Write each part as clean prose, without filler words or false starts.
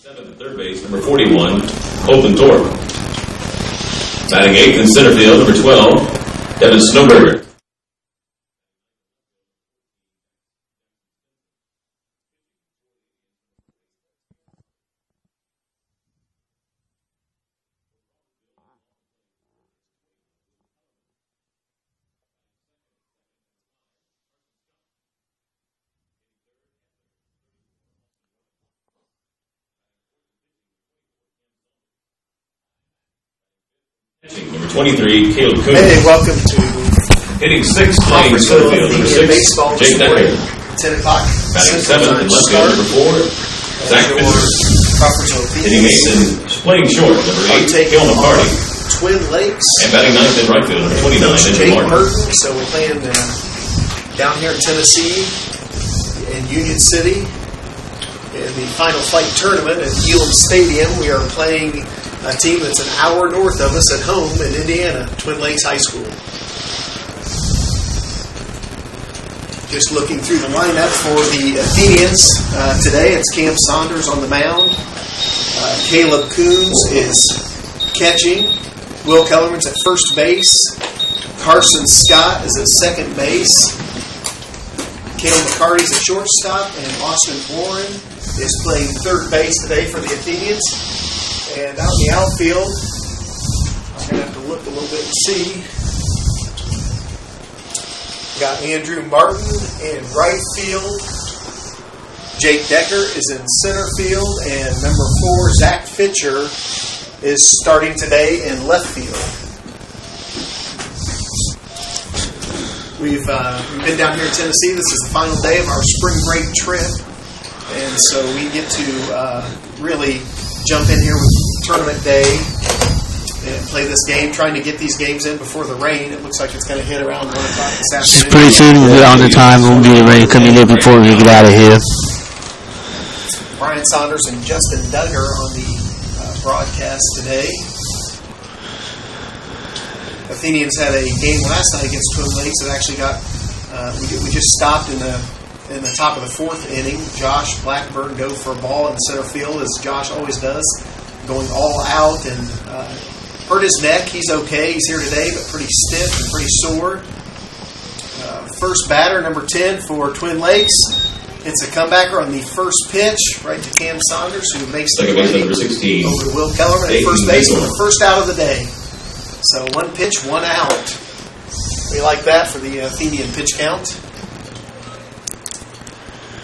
Seventh at third base, number 41, Colton Thorpe. Batting eighth in center field, number 12, Devin Snowberger. Number 23, Caleb Coons. Hey, welcome to hitting sixth, playing center field, number 6, Jake Decker. 10 o'clock. Batting seventh in left field, number 4, Zach Fisher. Crawfordsville Hitting eighth and playing short, number 8, Cale McCarty. Twin Lakes. And batting ninth in right field, number 29, Andrew Jake Martin. So we're playing down here in Tennessee, in Union City, in the Final Fight tournament at Elam Stadium. We are playing a team that's an hour north of us at home in Indiana, Twin Lakes High School. Just looking through the lineup for the Athenians today. It's Cam Saunders on the mound. Caleb Coons is catching. Will Kellerman's at first base. Carson Scott is at second base. Cale McCarty's at shortstop. And Austin Warren is playing third base today for the Athenians. And out in the outfield, I'm going to have to look a little bit and see. Got Andrew Martin in right field. Jake Decker is in center field. And number 4, Zach Fisher, is starting today in left field. We've been down here in Tennessee. This is the final day of our spring break trip. And so we get to really jump in here with tournament day and play this game, trying to get these games in before the rain. It looks like it's going to hit around 1 o'clock this afternoon. Pretty soon we'll get on the time. We'll be ready to come in here before we get out of here. Brian Saunders and Justin Duggar on the broadcast today. Athenians had a game last night against Twin Lakes that actually got we just stopped in the top of the 4th inning. Josh Blackburn go for a ball in center field, as Josh always does, going all out and hurt his neck. He's okay. He's here today, but pretty stiff and pretty sore. First batter, number 10 for Twin Lakes. It's a comebacker on the first pitch, right to Cam Saunders, who makes the play number 16. over to Will Kellerman at first base for the first out of the day. So 1 pitch, 1 out. We like that for the Athenian pitch count.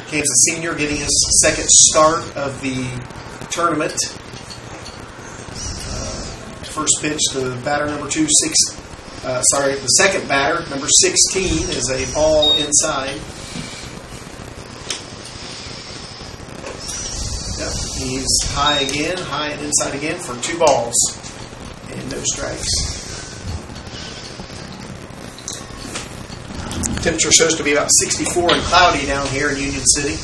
Cam's a senior, getting his second start of the tournament. First pitch to batter number 2, the second batter, number 16, is a ball inside. Yep, he's high and inside again for 2 balls and no strikes. Temperature shows to be about 64 and cloudy down here in Union City.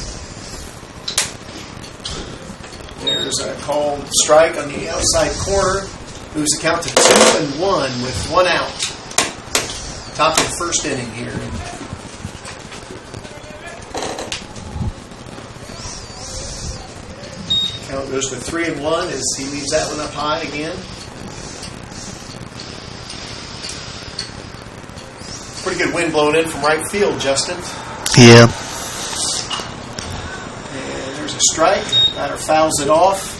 There's a called strike on the outside corner. Moves the count to 2-1 with 1 out. Top of the first inning here. Count goes to 3-1 as he leaves that one up high again. Pretty good wind blowing in from right field, Justin. Yeah. And there's a strike. Batter fouls it off.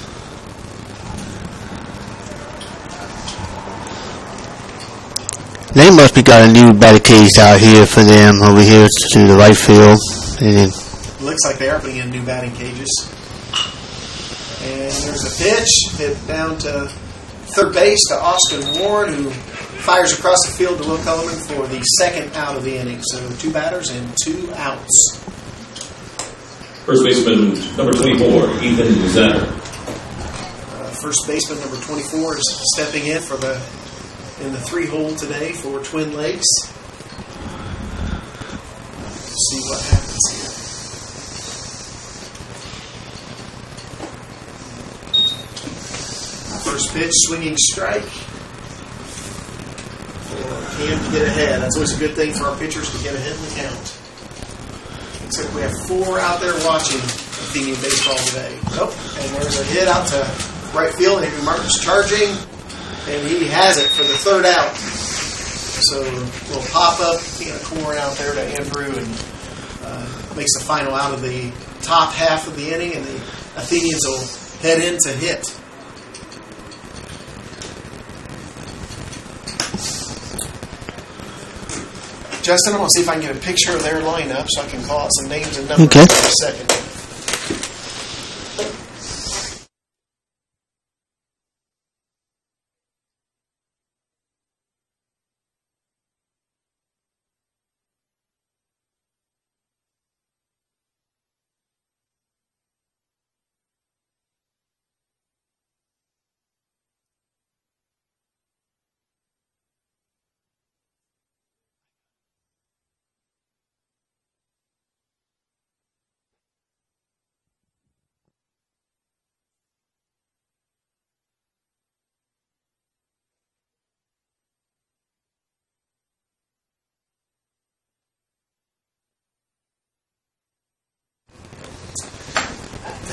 They must be got a new batting cage out here for them over here to the right field. And looks like they are putting in new batting cages. And there's a pitch hit down to third base to Austin Ward, who fires across the field to Will Kellerman for the second out of the inning. So 2 batters and 2 outs. First baseman, number 24, Ethan Zetter. First baseman, number 24, is stepping in in the 3-hole today for Twin Lakes. Let's see what happens here. First pitch, swinging strike for Cam to get ahead. That's always a good thing for our pitchers, to get ahead in the count. Looks like we have 4 out there watching. Athenian baseball today. Nope. And there's a hit out to right field. Henry Martin's charging, and he has it for the third out. So a little pop-up, a corner out there to Andrew, and makes the final out of the top half of the inning, and the Athenians will head in to hit. Justin, I'm going to see if I can get a picture of their lineup so I can call out some names and numbers in a second.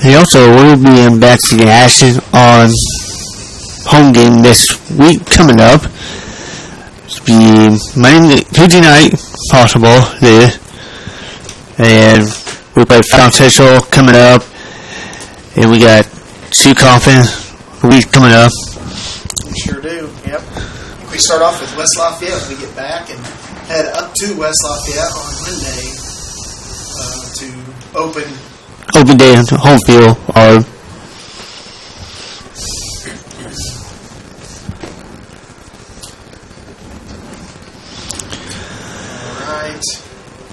He also will be in Varsity action on home game this week coming up. It'll be Tuesday night, possible there. And we play Fountain Central coming up. And we got Sioux Conference week coming up. We sure do, yep. We start off with West Lafayette when we get back and head up to West Lafayette on Monday to open day home field. All right.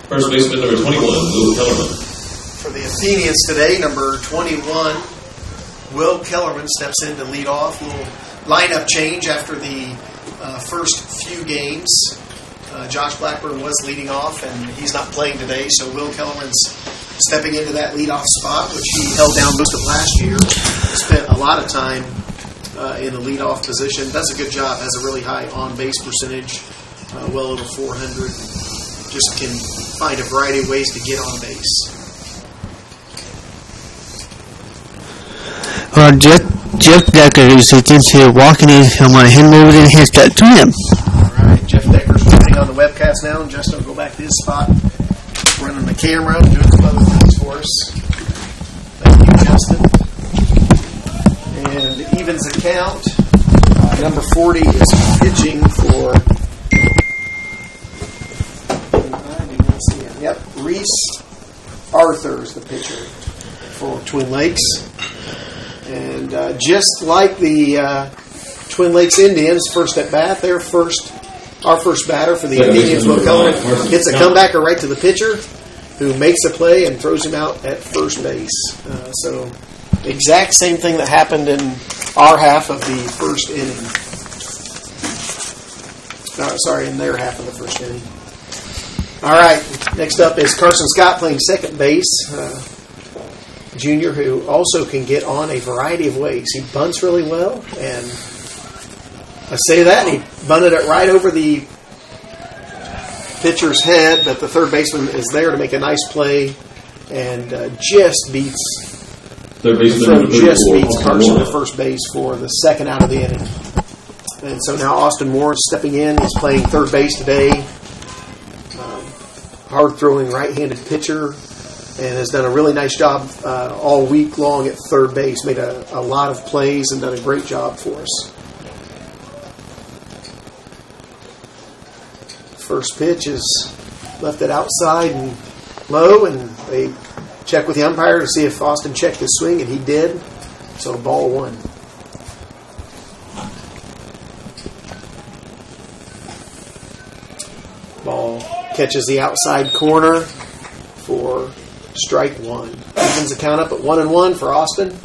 First baseman number 21, Will Kellerman. For the Athenians today, number 21, Will Kellerman steps in to lead off. A little lineup change after the first few games. Josh Blackburn was leading off, and he's not playing today, so Will Kellerman's stepping into that leadoff spot, which he held down most of last year. Spent a lot of time in the leadoff position. Does a good job. Has a really high on-base percentage, well over 400. Just can find a variety of ways to get on base. Jeff Decker, who's here walking in, I'm going to hand him over and hand that to him. All right, Jeff Decker's joining on the webcast now, and Justin will go back to his spot, running the camera, doing some other things for us. Thank you, Justin. And evens account, number 40 is pitching for, I did not see him. Yep, Reese Arthur is the pitcher for Twin Lakes. And just like the Twin Lakes Indians, first at bat, our first batter for the Athenians, Will Kellerman, hits a comebacker right to the pitcher, who makes a play and throws him out at first base. So, exact same thing that happened in our half of the first inning. In their half of the first inning. All right, next up is Carson Scott playing second base. Junior, who also can get on a variety of ways. He bunts really well, and I say that, and he bunted it right over the pitcher's head, but the third baseman is there to make a nice play, and just beats Carson to first base for the second out of the inning. And so now Austin Moore is stepping in. He's playing third base today. Hard-throwing right-handed pitcher. And has done a really nice job all week long at third base. Made a lot of plays and done a great job for us. First pitch is left it outside and low, and they check with the umpire to see if Austin checked his swing, and he did. So ball one. Ball catches the outside corner for strike one. Evens the count up at 1-1 for Austin.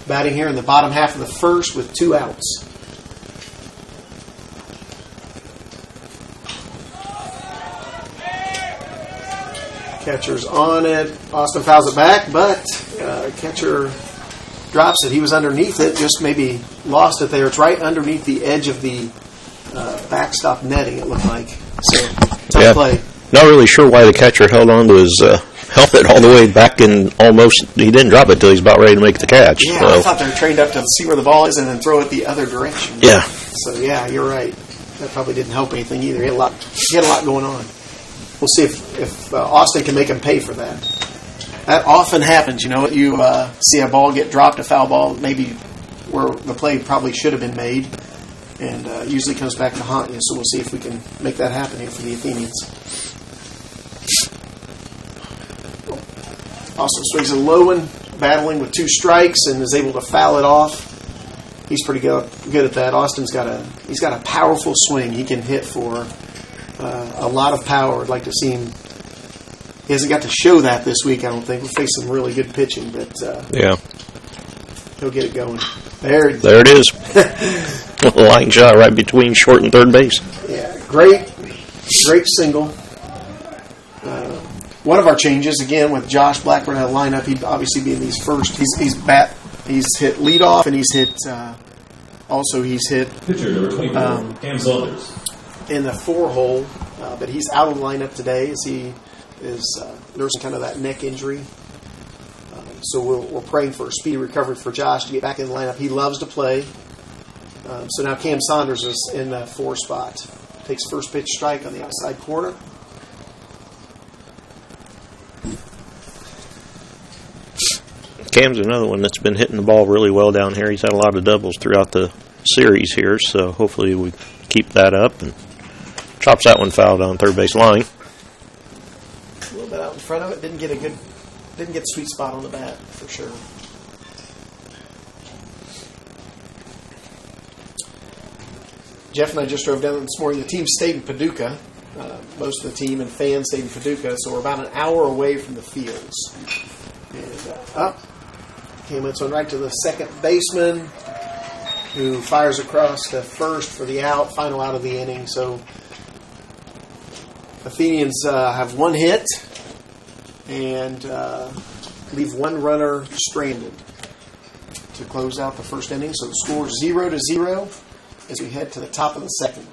Batting here in the bottom half of the first with 2 outs. Catcher's on it. Austin fouls it back, but catcher drops it. He was underneath it, just maybe lost it there. It's right underneath the edge of the backstop netting, it looked like. So, tough play. Not really sure why the catcher held on to his held it all the way back and almost, he didn't drop it till he's about ready to make the catch. Yeah, So, I thought they were trained up to see where the ball is and then throw it the other direction. yeah. So, yeah, you're right. That probably didn't help anything either. He had a lot going on. We'll see if Austin can make him pay for that. That often happens, you know. You see a ball get dropped, a foul ball, maybe where the play probably should have been made, and usually comes back to haunt you. So we'll see if we can make that happen here for the Athenians. Austin swings a low one, battling with 2 strikes, and is able to foul it off. He's pretty good at that. Austin's got a powerful swing. He can hit for a lot of power. I'd like to see him. He hasn't got to show that this week, I don't think. We'll face some really good pitching, but Yeah. he'll get it going. There There it is. A line shot right between short and third base. Yeah, great single. One of our changes, again, with Josh Blackburn out of the lineup, he'd obviously be in these first. He's hit leadoff, and he's hit Pitcher number 24, Cam Saunders. in the 4-hole, but he's out of the lineup today as he is nursing kind of that neck injury. So we're praying for a speedy recovery for Josh to get back in the lineup. He loves to play. So now Cam Saunders is in the 4 spot. Takes first pitch strike on the outside corner. Cam's another one that's been hitting the ball really well down here. He's had a lot of doubles throughout the series here, so hopefully we keep that up and chops that one foul down third base line. A little bit out in front of it. Didn't get the sweet spot on the bat for sure. Jeff and I just drove down this morning. The team stayed in Paducah. Most of the team and fans stayed in Paducah, so we're about an hour away from the fields. And up came this one right to the second baseman, who fires across to first for the out, final out of the inning. So Athenians have 1 hit and leave 1 runner stranded to close out the first inning. So the score is 0-0 as we head to the top of the second.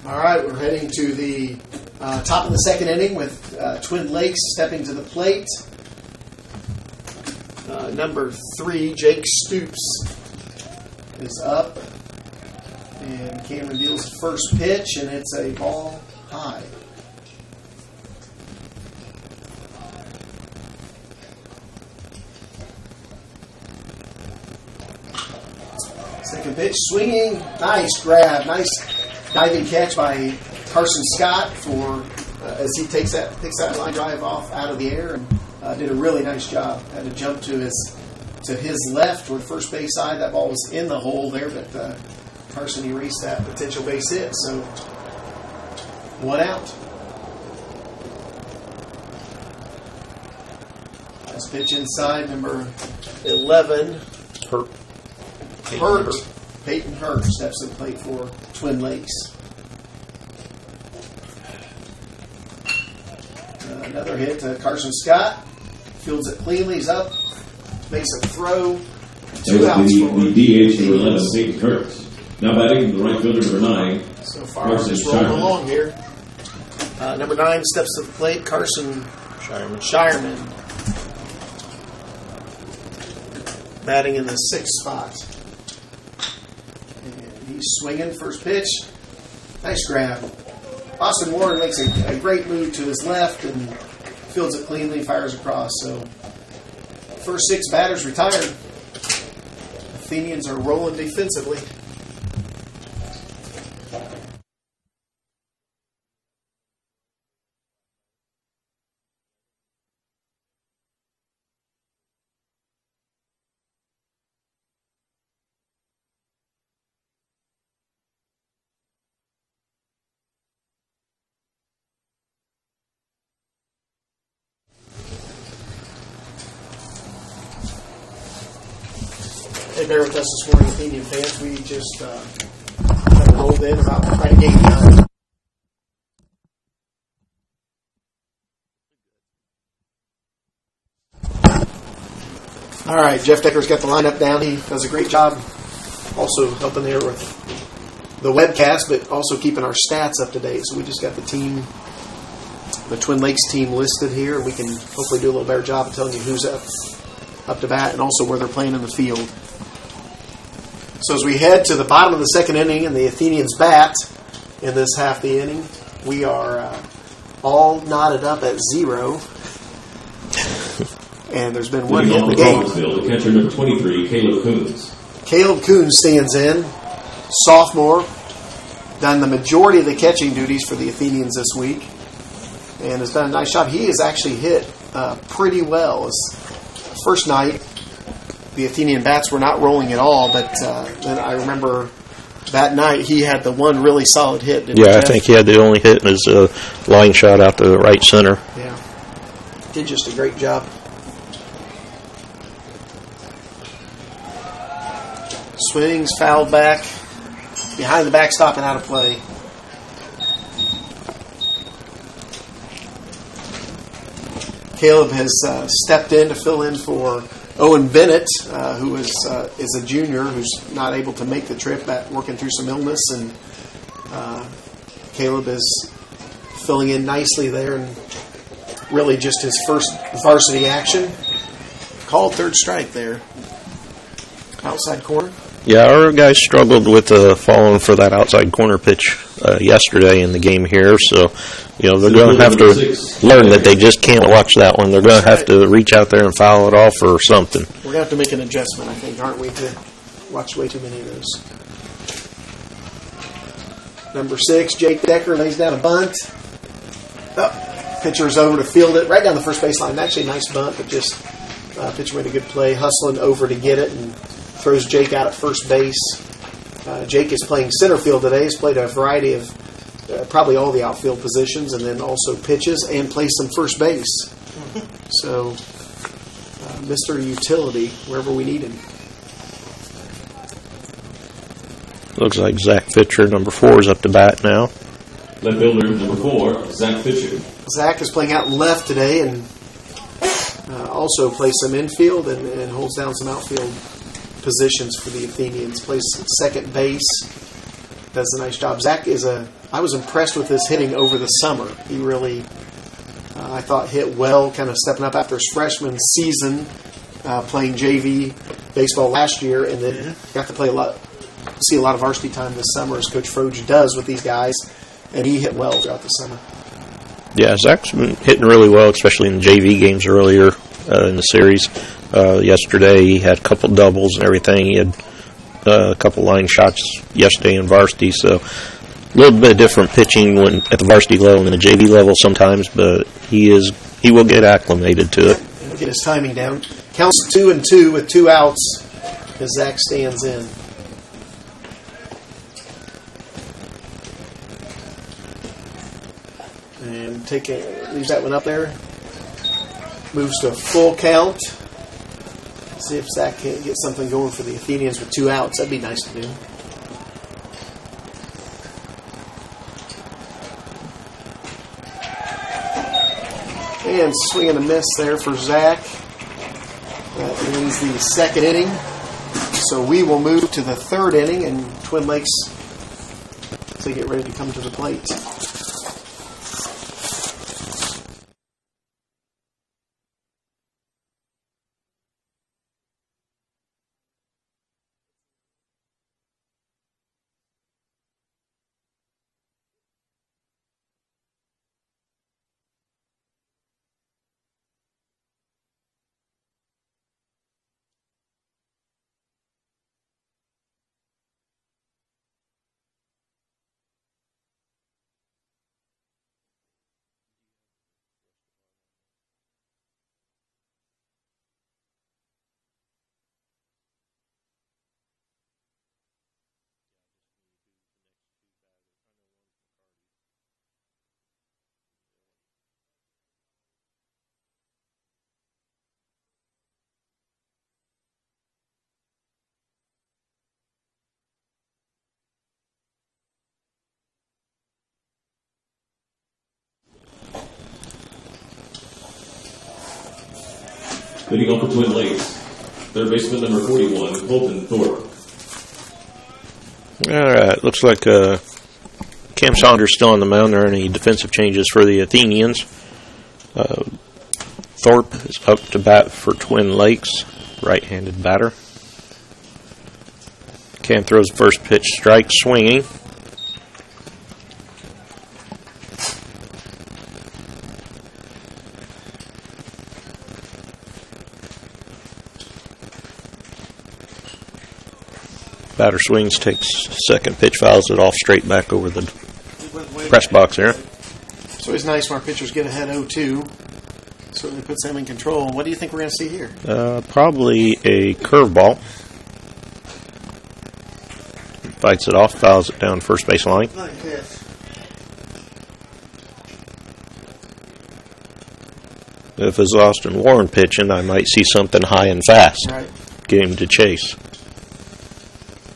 All right, we're heading to the top of the second inning with Twin Lakes stepping to the plate. Number 3, Jake Stoops, is up. And Cameron deals the first pitch, and it's a ball high. Second pitch, swinging. Nice grab. Nice diving catch by Carson Scott for as he takes that line drive off out of the air and did a really nice job. Had to jump to his left or the first base side. That ball was in the hole there, but Carson erased that potential base hit. So 1 out. Last pitch inside, number 11. Peyton Hurt steps to the plate for Twin Lakes. Another hit to Carson Scott. Fields it cleanly. He's up. Makes a throw. 2 outs for the DH number 11, Peyton Hurt. Now batting the right fielder number 9. So far, just rolling along here. Number 9 steps to the plate, Carson Shireman. Batting in the 6th spot. And he's swinging, first pitch. Nice grab. Austin Warren makes a great move to his left and fields it cleanly, fires across. So, first 6 batters retired. Athenians are rolling defensively. Hey, bear with us this morning, Athenian fans. We just kind of rolled in about right at game time. All right, Jeff Decker's got the lineup down. He does a great job also helping there with the webcast, but also keeping our stats up to date. So we just got the team, the Twin Lakes team listed here, and we can hopefully do a little better job of telling you who's up to bat and also where they're playing in the field. So as we head to the bottom of the 2nd inning and the Athenians bat in this half the inning, we are all knotted up at 0. And there's been one hit in the game. Crawfordsville, the catcher number 23, Caleb Coons. Caleb Coons stands in, sophomore, done the majority of the catching duties for the Athenians this week, and has done a nice job. He has actually hit pretty well. His first night, the Athenian bats were not rolling at all, but then I remember that night he had the one really solid hit. Yeah, I think he had the only hit in his line shot out to the right center. Yeah, did just a great job. Swings, fouled back, behind the backstop and out of play. Caleb has stepped in to fill in for Owen Bennett, who is a junior who's not able to make the trip, working through some illness, and Caleb is filling in nicely there, and really just his first varsity action. Called third strike there, outside corner. Yeah, our guys struggled with falling for that outside corner pitch yesterday in the game here, so they're going to have to learn that they just can't watch that one. They're going to have to reach out there and foul it off or something. We're going to have to make an adjustment, I think, aren't we, to watch way too many of those. Number 6, Jake Decker lays down a bunt. Pitcher's over to field it right down the first baseline. Actually a nice bunt, but just pitcher made a good play, hustling over to get it, and throws Jake out at first base. Jake is playing center field today. He's played a variety of probably all the outfield positions, and then also pitches and plays some first base. So, Mr. Utility, wherever we need him. Looks like Zach Fisher, number 4, is up to bat now. Left fielder, number 4, Zach Fisher. Zach is playing out left today, and also plays some infield and holds down some outfield positions for the Athenians. Plays second base, does a nice job. Zach I was impressed with his hitting over the summer. He really, I thought, hit well, kind of stepping up after his freshman season, playing JV baseball last year, and then got to see a lot of varsity time this summer, as Coach Froge does with these guys, and he hit well throughout the summer. Yeah, Zach's been hitting really well, especially in the JV games earlier in the series. Yesterday he had a couple doubles and everything. He had a couple line shots yesterday in varsity, so a little bit different pitching at the varsity level than the JV level sometimes, but he will get acclimated to it. He'll get his timing down. Counts 2-2 with 2 outs as Zach stands in. And leaves that one up there. Moves to a full count. See if Zach can't get something going for the Athenians with 2 outs. That'd be nice to do. And swing and a miss there for Zach. That ends the second inning. So we will move to the third inning, and Twin Lakes to get ready to come to the plate. Leading off for Twin Lakes, third baseman number 41, Colton Thorpe. All right, looks like Cam Saunders still on the mound. There are any defensive changes for the Athenians. Thorpe is up to bat for Twin Lakes, right-handed batter. Cam throws the first pitch, strike, swinging. Batter swings, takes second pitch, fouls it off straight back over the press box there. It's always nice when our pitchers get ahead 0-2. Certainly puts them in control. What do you think we're going to see here? Probably a curveball. Fights it off, fouls it down first base line. If it's Austin Warren pitching, I might see something high and fast. Right. Get him to chase.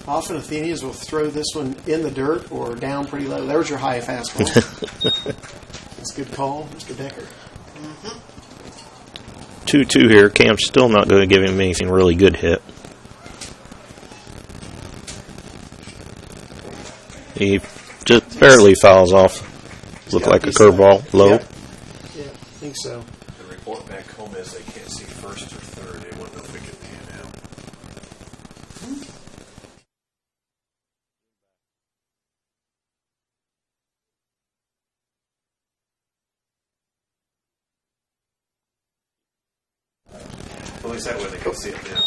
Often Athenians will throw this one in the dirt or down pretty low. There's your high fastball. That's a good call, Mr. Decker. 2-2 here. Cam's still not going to give him anything really good hit. He just barely fouls off. Looked like a curveball, low. Yeah, I think so. The report back home is they can't see first or third. They won't know if they can pan out. At least that way they can see it now.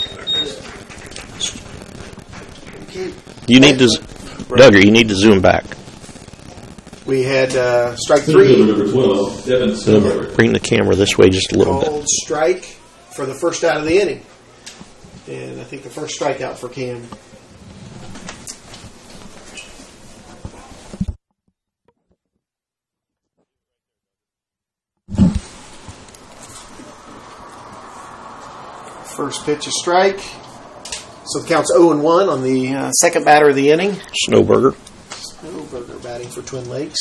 You need to, Duggar, you need to zoom back. We had strike Center fielder 3. number 12, Devin Snowberger. Bring the camera this way just a little bit. Called strike for the first out of the inning. And I think the first strikeout for Cam. First pitch, a strike. So it counts 0-1 on the second batter of the inning. Snowberger. Snowberger batting for Twin Lakes.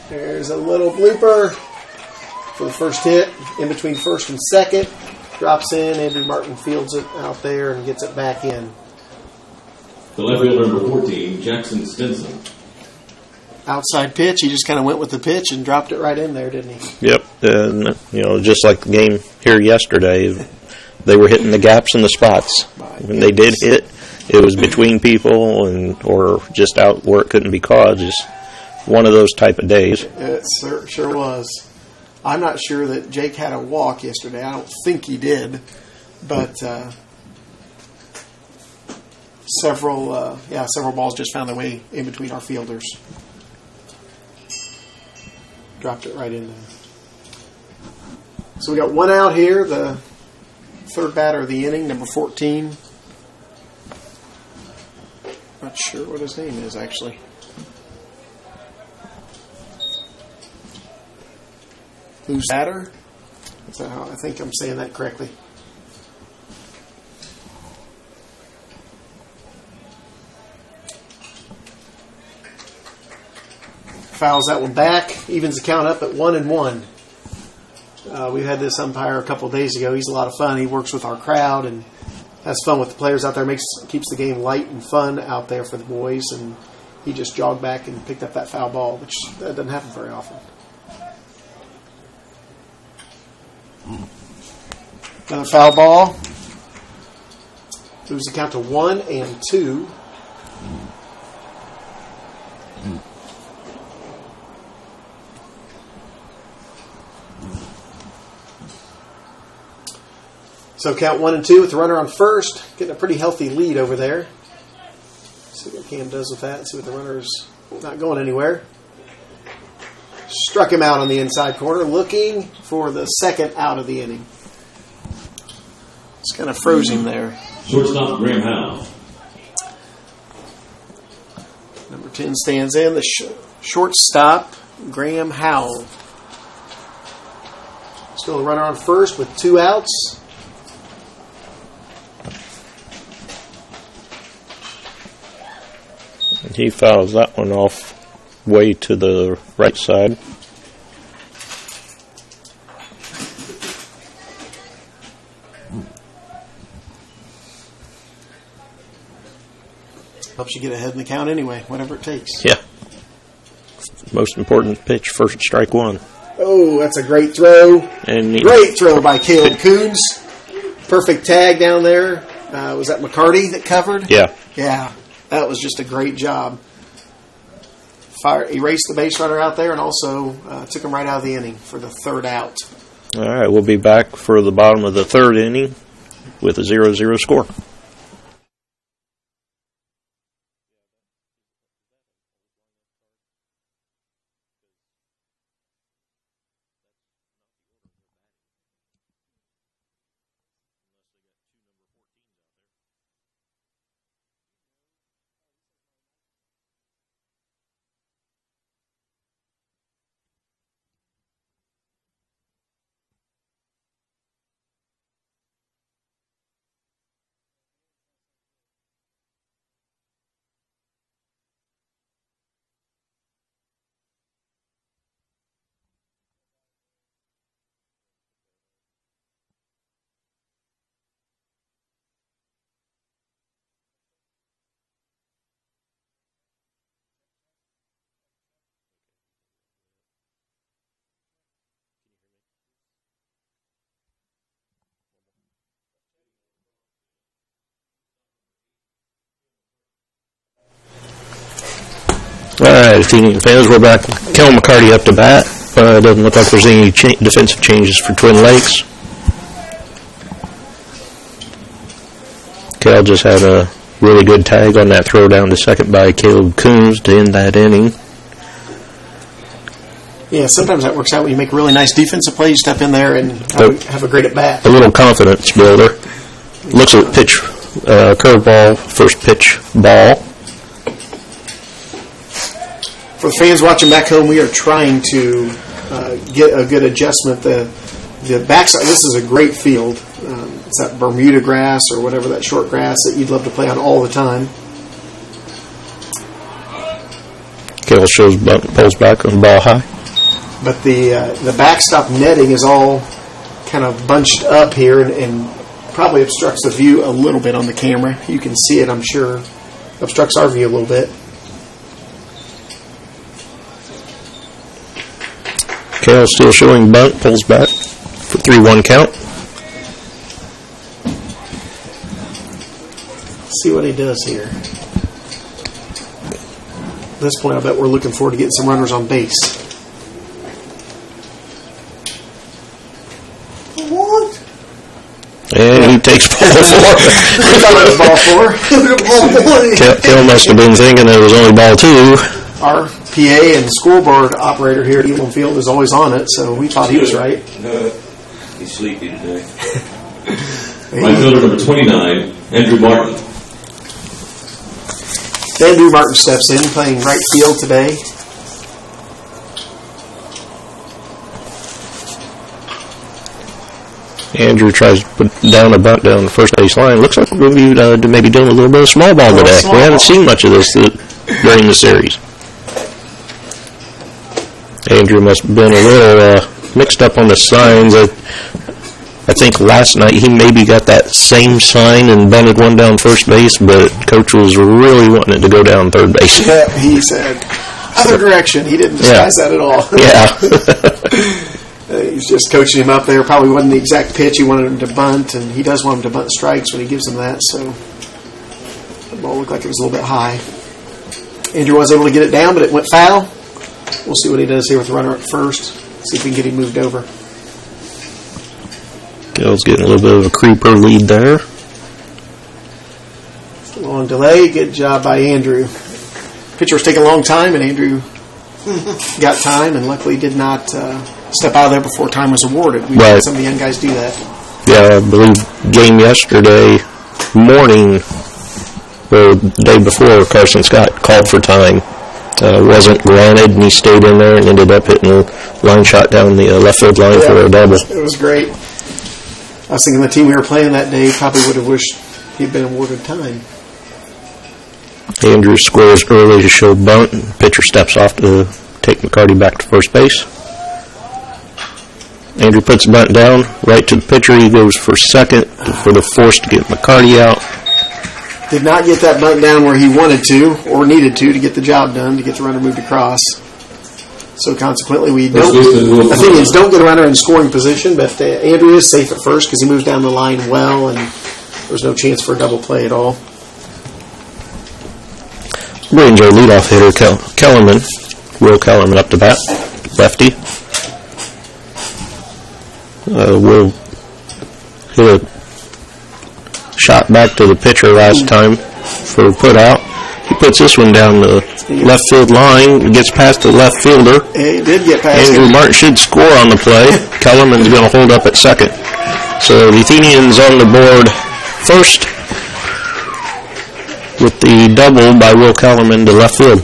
There's a little blooper for the first hit in between first and second. Drops in. Andrew Martin fields it out there and gets it back in. The left fielder number 14, Jackson Stinson. Outside pitch. He just kind of went with the pitch and dropped it right in there, didn't he? Yep. And, just like the game here yesterday, they were hitting the gaps and the spots. When they did hit, it was between people or just out where it couldn't be caught. Just one of those type of days. It sure was. I'm not sure that Jake had a walk yesterday. I don't think he did, but several balls just found their way in between our fielders. Dropped it right in there. So we got one out here. The third batter of the inning, number 14. Not sure what his name is actually. Who's batter? I think I'm saying that correctly. Fouls that one back. Evens the count up at 1-1. We had this umpire a couple of days ago. He's a lot of fun. He works with our crowd and has fun with the players out there. Keeps the game light and fun out there for the boys. And he just jogged back and picked up that foul ball, which that doesn't happen very often. Another foul ball. Moves the count to 1-2. So count 1-2 with the runner on first. Getting a pretty healthy lead over there. See what Cam does with that. See what the runner's not going anywhere. Struck him out on the inside corner, looking for the second out of the inning. It's kind of froze him there. Shortstop Graham Howe. Number 10 stands in. The shortstop, Graham Howell. Still a runner on first with 2 outs. He fouls that one off way to the right side. Helps you get ahead in the count anyway, whatever it takes. Yeah. Most important pitch, first strike one. Oh, that's a great throw. And Great throw by Caleb Coons. Perfect tag down there. Was that McCarty that covered? Yeah. Yeah, that was just a great job. Erased the base runner out there and also took him right out of the inning for the third out. All right, we'll be back for the bottom of the third inning with a 0-0 score. All right, Athenian fans, we're back. Kel McCarty up to bat. It doesn't look like there's any defensive changes for Twin Lakes. Kel just had a really good tag on that throw down to second by Caleb Coons to end that inning. Yeah, sometimes that works out when you make a really nice defensive play, you step in there and have a great at-bat. A little confidence builder. Looks at pitch, curveball, first pitch ball. For the fans watching back home, we are trying to get a good adjustment. The backside, this is a great field. It's that Bermuda grass or whatever, that short grass that you'd love to play on all the time. Kel shows pulls back on the ball high. But the backstop netting is all kind of bunched up here and probably obstructs the view a little bit on the camera. You can see it, I'm sure. Obstructs our view a little bit. Kel still showing bunt, pulls back for 3-1 count. See what he does here. At this point, I bet we're looking forward to getting some runners on base. What? And he takes ball four. I thought it was ball 4. Kel must have been thinking it was only ball 2. Our PA and scoreboard operator here at Elam Field is always on it, so we thought he was right. He's sleepy today. Right fielder number 29, Andrew Martin. Andrew Martin steps in, playing right field today. Andrew tries to put down a bunt down the first base line. Looks like we're going to be maybe doing a little bit of small ball today. We haven't seen much of this during the series. Andrew must have been a little mixed up on the signs. I think last night he maybe got that same sign and bunted one down first base, but Coach was really wanting it to go down third base. Yeah, he said other direction. He didn't disguise that at all. Yeah. He's just coaching him up there. Probably wasn't the exact pitch. He wanted him to bunt, and he does want him to bunt strikes when he gives him that, so the ball looked like it was a little bit high. Andrew was able to get it down, but it went foul. We'll see what he does here with the runner at first. See if we can get him moved over. Kel's getting a little bit of a creeper lead there. Long delay. Good job by Andrew. Pitcher was taking a long time, and Andrew got time, and luckily did not step out of there before time was awarded. We've had some of the young guys do that. Yeah, I believe game yesterday morning, or the day before, Carson Scott called for time. Wasn't granted, and he stayed in there and ended up hitting a line shot down the left field line for a double. It was great. I was thinking the team we were playing that day probably would have wished he'd been awarded time. Andrew scores early to show bunt, and pitcher steps off to take McCarty back to first base. Andrew puts the bunt down, right to the pitcher. He goes for second for the force to get McCarty out. Did not get that bunt down where he wanted to or needed to get the job done, to get the runner moved across. So consequently, Athenians don't get a runner in scoring position, but Andrew is safe at first because he moves down the line well, and there's no chance for a double play at all. Brings our leadoff hitter, Kellerman. Will Kellerman up to bat, lefty. Will hit a shot back to the pitcher last time for a put out. He puts this one down the left field line, gets past the left fielder. He did get past Andrew him. Martin should score on the play. Kellerman's going to hold up at second. So the Athenians on the board first with the double by Will Kellerman to left field.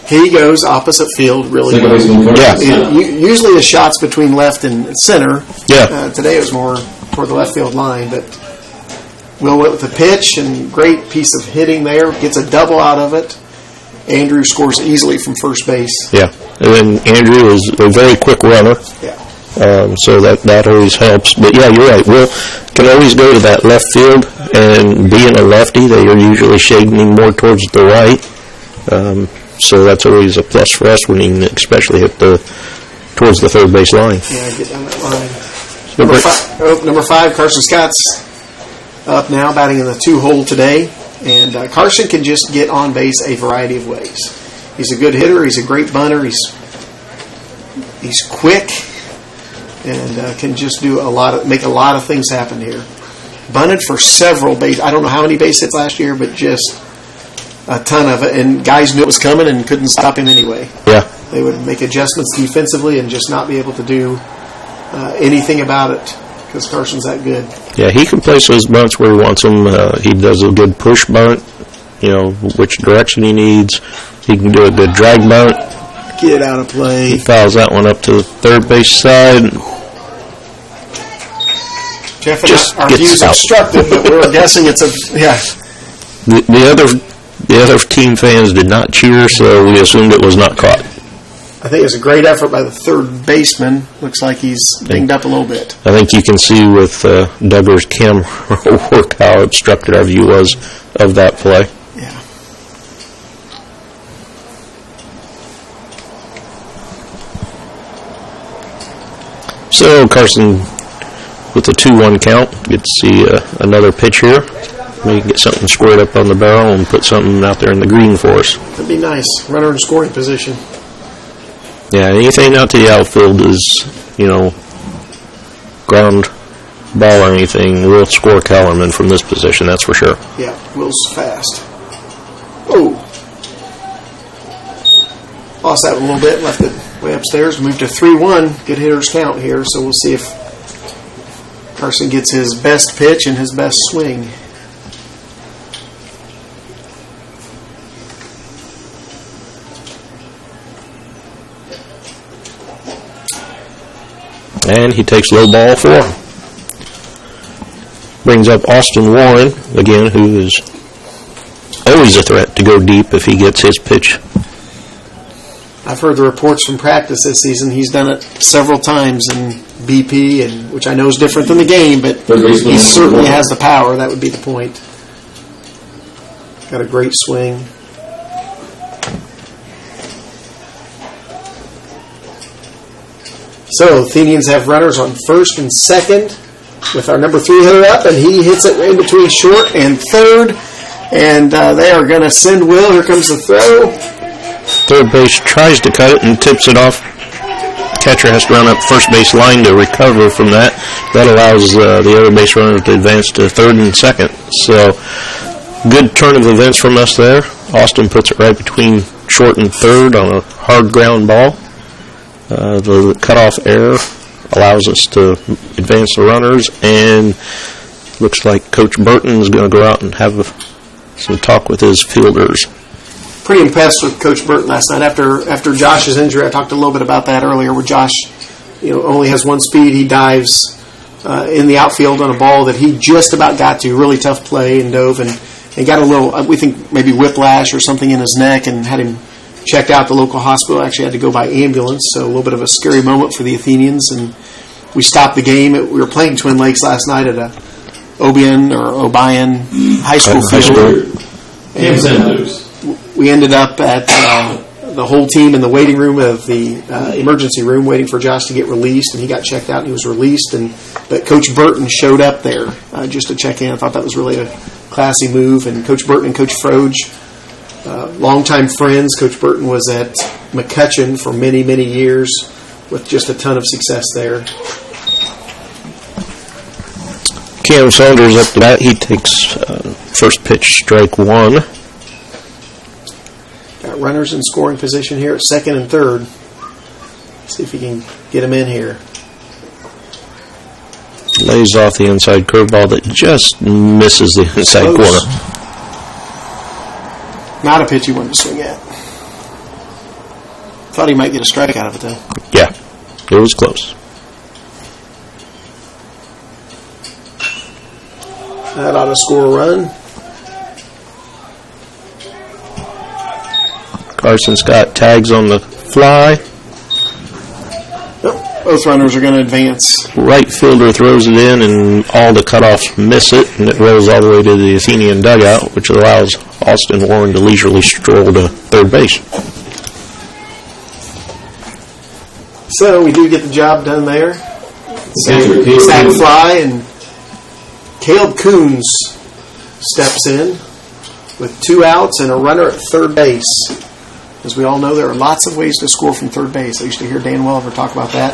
He goes opposite field really well. Yeah. Usually the shots between left and center. Yeah. Today it was more toward the left field line, but Will went with the pitch and great piece of hitting there. Gets a double out of it. Andrew scores easily from first base. Yeah. And then Andrew is a very quick runner. Yeah. So that always helps. But yeah, you're right. Will can always go to that left field, and being a lefty, they are usually shading more towards the right. So that's always a plus for us when he can especially hit towards the third base line. Yeah, get down that line. Number five, Carson Scott's up now, batting in the 2-hole today. And Carson can just get on base a variety of ways. He's a good hitter. He's a great bunter. He's quick and can just do make a lot of things happen here. Bunted for several base. I don't know how many base hits last year, but just a ton of it. And guys knew it was coming and couldn't stop him anyway. Yeah, they would make adjustments defensively and just not be able to do anything about it because Carson's that good. Yeah, he can place those bunts where he wants them. He does a good push bunt, which direction he needs. He can do a good drag bunt. Get out of play. He fouls that one up to the third base side. Jeff and our views obstructed, but we're guessing it's The other team fans did not cheer, so we assumed it was not caught. I think it was a great effort by the third baseman. Looks like he's dinged up a little bit. I think you can see with Douglas' camera work how obstructed our view was of that play. Yeah. So Carson, with a 2-1 count, get to see another pitch here. Maybe get something squared up on the barrel and put something out there in the green for us. That'd be nice. Runner in scoring position. Yeah, anything out to the outfield is, ground ball or anything. We'll score Kellerman from this position, that's for sure. Yeah, Will's fast. Oh. Lost that one a little bit, left it way upstairs, moved to 3-1. Good hitters count here, so we'll see if Carson gets his best pitch and his best swing. And he takes low ball 4. Brings up Austin Warren, again, who is always a threat to go deep if he gets his pitch. I've heard the reports from practice this season. He's done it several times in BP, which I know is different than the game, but he certainly has the power. That would be the point. Got a great swing. So, Athenians have runners on first and second with our number 3 hitter up, and he hits it in between short and third, and they are going to send Will. Here comes the throw. Third base tries to cut it and tips it off. Catcher has to run up first base line to recover from that. That allows the other base runner to advance to third and second. So, good turn of events from us there. Austin puts it right between short and third on a hard ground ball. The cutoff error allows us to advance the runners, and looks like Coach Burton is going to go out and have some talk with his fielders. Pretty impressed with Coach Burton last night. After Josh's injury, I talked a little bit about that earlier, where Josh only has one speed. He dives in the outfield on a ball that he just about got to. Really tough play, and dove and got a little, we think maybe whiplash or something in his neck, and had him checked out at the local hospital. Actually had to go by ambulance, so a little bit of a scary moment for the Athenians. And we stopped the game. We were playing Twin Lakes last night at Obion High School field. Camp Sanders. We ended up at the whole team in the waiting room of the emergency room waiting for Josh to get released, and he got checked out and he was released. But Coach Burton showed up there just to check in. I thought that was really a classy move. And Coach Burton and Coach Froge, longtime friends. Coach Burton was at McCutcheon for many, many years with just a ton of success there. Cam Saunders up to bat. He takes first pitch, strike one. Got runners in scoring position here at second and third. See if he can get them in here. Lays off the inside curveball that just misses the inside corner. Not a pitch he wanted to swing at. Thought he might get a strike out of it, though. Yeah, it was close. That ought to score a run. Carson Scott tags on the fly. Nope, both runners are going to advance. Right fielder throws it in, and all the cutoffs miss it, and it rolls all the way to the Athenian dugout, which allows Austin Warren to leisurely stroll to third base. So we do get the job done there. Sack fly, and Caleb Coons steps in with 2 outs and a runner at third base. As we all know, there are lots of ways to score from third base. I used to hear Dan Welliver talk about that.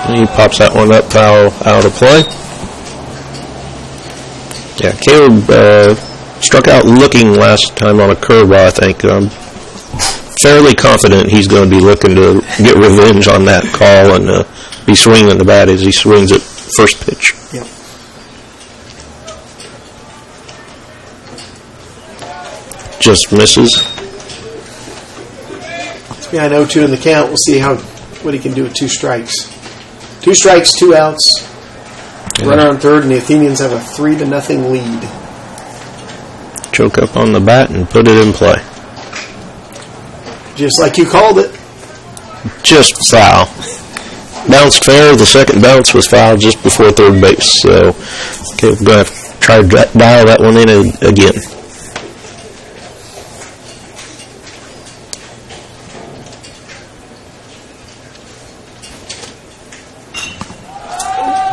And he pops that one up, foul out of play. Yeah, Caleb struck out looking last time on a curveball, I think. I'm fairly confident he's going to be looking to get revenge on that call and be swinging the bat as he swings at first pitch. Yep. Just misses. It's behind 0-2 in the count. We'll see what he can do with 2 strikes. 2 strikes, 2 outs. Yeah. Runner on third, and the Athenians have a 3-0 lead. Choke up on the bat and put it in play. Just like you called it. Just foul. Bounced fair. The second bounce was foul just before third base. So, okay, we're going to have to try to dial that one in again.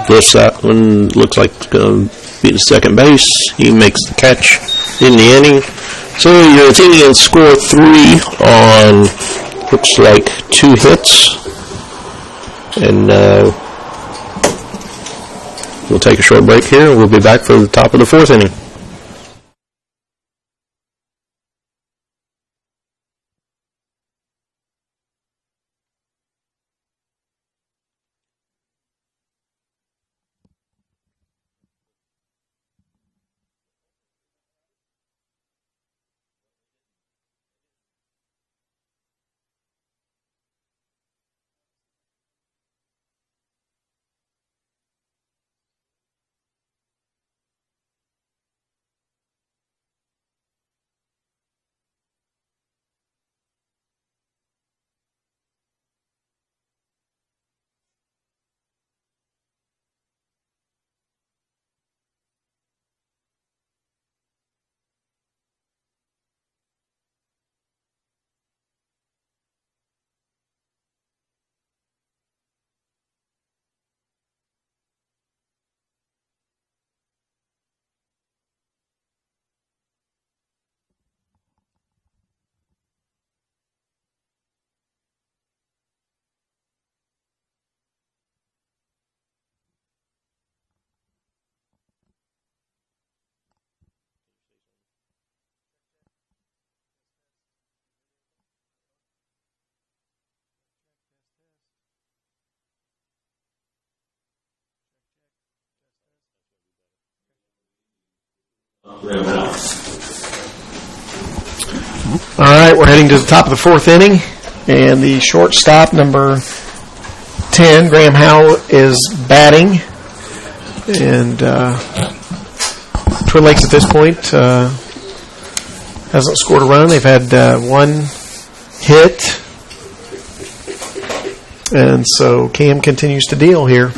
Guess that one looks like it's going to be the second base. He makes the catch in the inning. So your Athenians score 3 on, looks like 2 hits. And we'll take a short break here, and we'll be back for the top of the 4th inning. All right, we're heading to the top of the 4th inning, and the shortstop, number 10, Graham Howe, is batting. And Twin Lakes at this point hasn't scored a run. They've had 1 hit, and so Cam continues to deal here.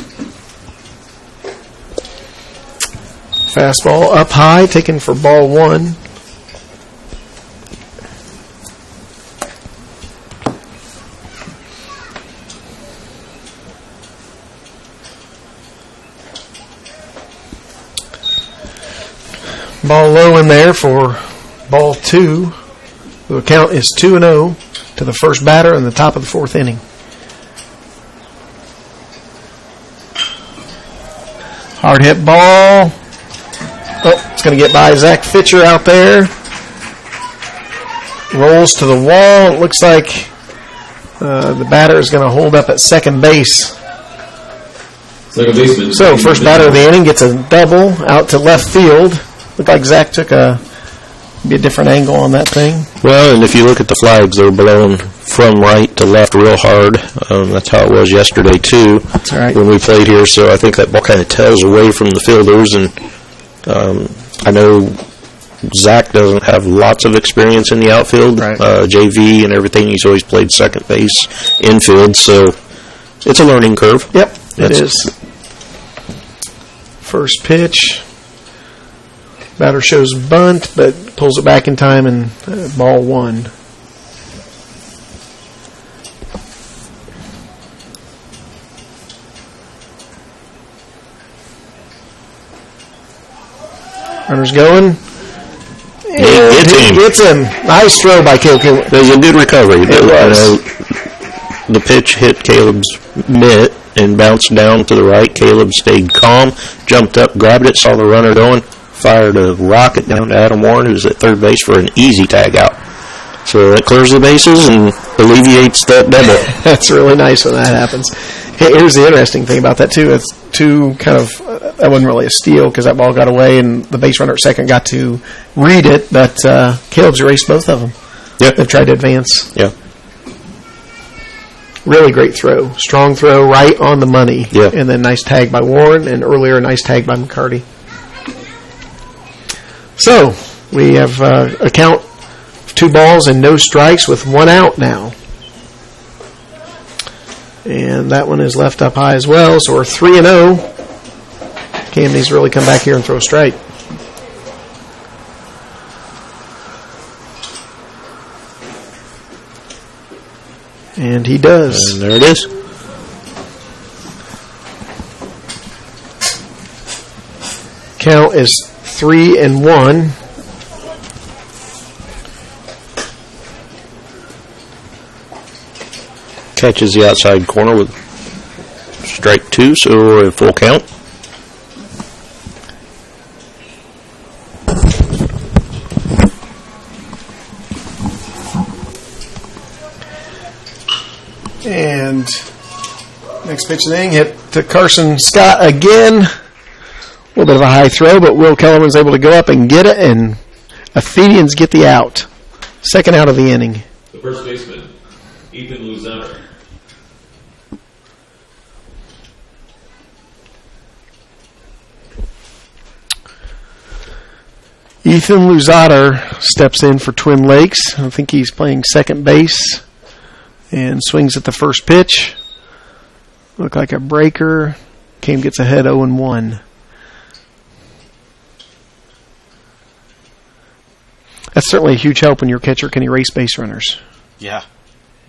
Fastball up high, taken for ball one. Ball low in there for ball two. The count is 2-0 to the first batter in the top of the fourth inning. Hard hit ball. Oh, it's going to get by Zach Fitcher out there. Rolls to the wall. It looks like the batter is going to hold up at second base. Second baseman. So, first batter of the inning gets a double out to left field. Looked like Zach took a different angle on that thing. Well, and if you look at the flags, they're blown from right to left real hard. That's how it was yesterday, too. That's right. When we played here. So I think that ball kind of tells away from the fielders. And I know Zach doesn't have lots of experience in the outfield. Right. JV and everything. He's always played second base, infield. So it's a learning curve. Yep, it is. First pitch. Batter shows bunt, but pulls it back in time, and ball one. Runner's going. Gets him. Nice throw by Caleb. It was a good recovery. It was. The pitch hit Caleb's mitt and bounced down to the right. Caleb stayed calm, jumped up, grabbed it, saw the runner going, fired a rocket down to Adam Warren, who's at third base, for an easy tag out. So that clears the bases and alleviates that double. That's really nice when that happens. Here's the interesting thing about that, too. It's two kind of, that wasn't really a steal because that ball got away and the base runner at second got to read it, but Caleb's erased both of them. Yep. They've tried to advance. Yeah. Really great throw. Strong throw, right on the money. Yeah. And then nice tag by Warren, and earlier a nice tag by McCarty. So, we have a count of 2 balls and no strikes with 1 out now. And that one is left up high as well, so we're 3-0. Cam needs to really come back here and throw a strike. And he does. And there it is. Count is 3-1. Catches the outside corner with strike 2, so we're at full count. And next pitch of the inning, hit to Carson Scott again. A little bit of a high throw, but Will Kellerman's able to go up and get it, and Athenians get the out. Second out of the inning. The first baseman, Ethan Luzaner. Ethan Luzader steps in for Twin Lakes. I think he's playing second base and swings at the first pitch. Look like a breaker. Cam gets ahead 0-1. That's certainly a huge help when your catcher can erase base runners. Yeah,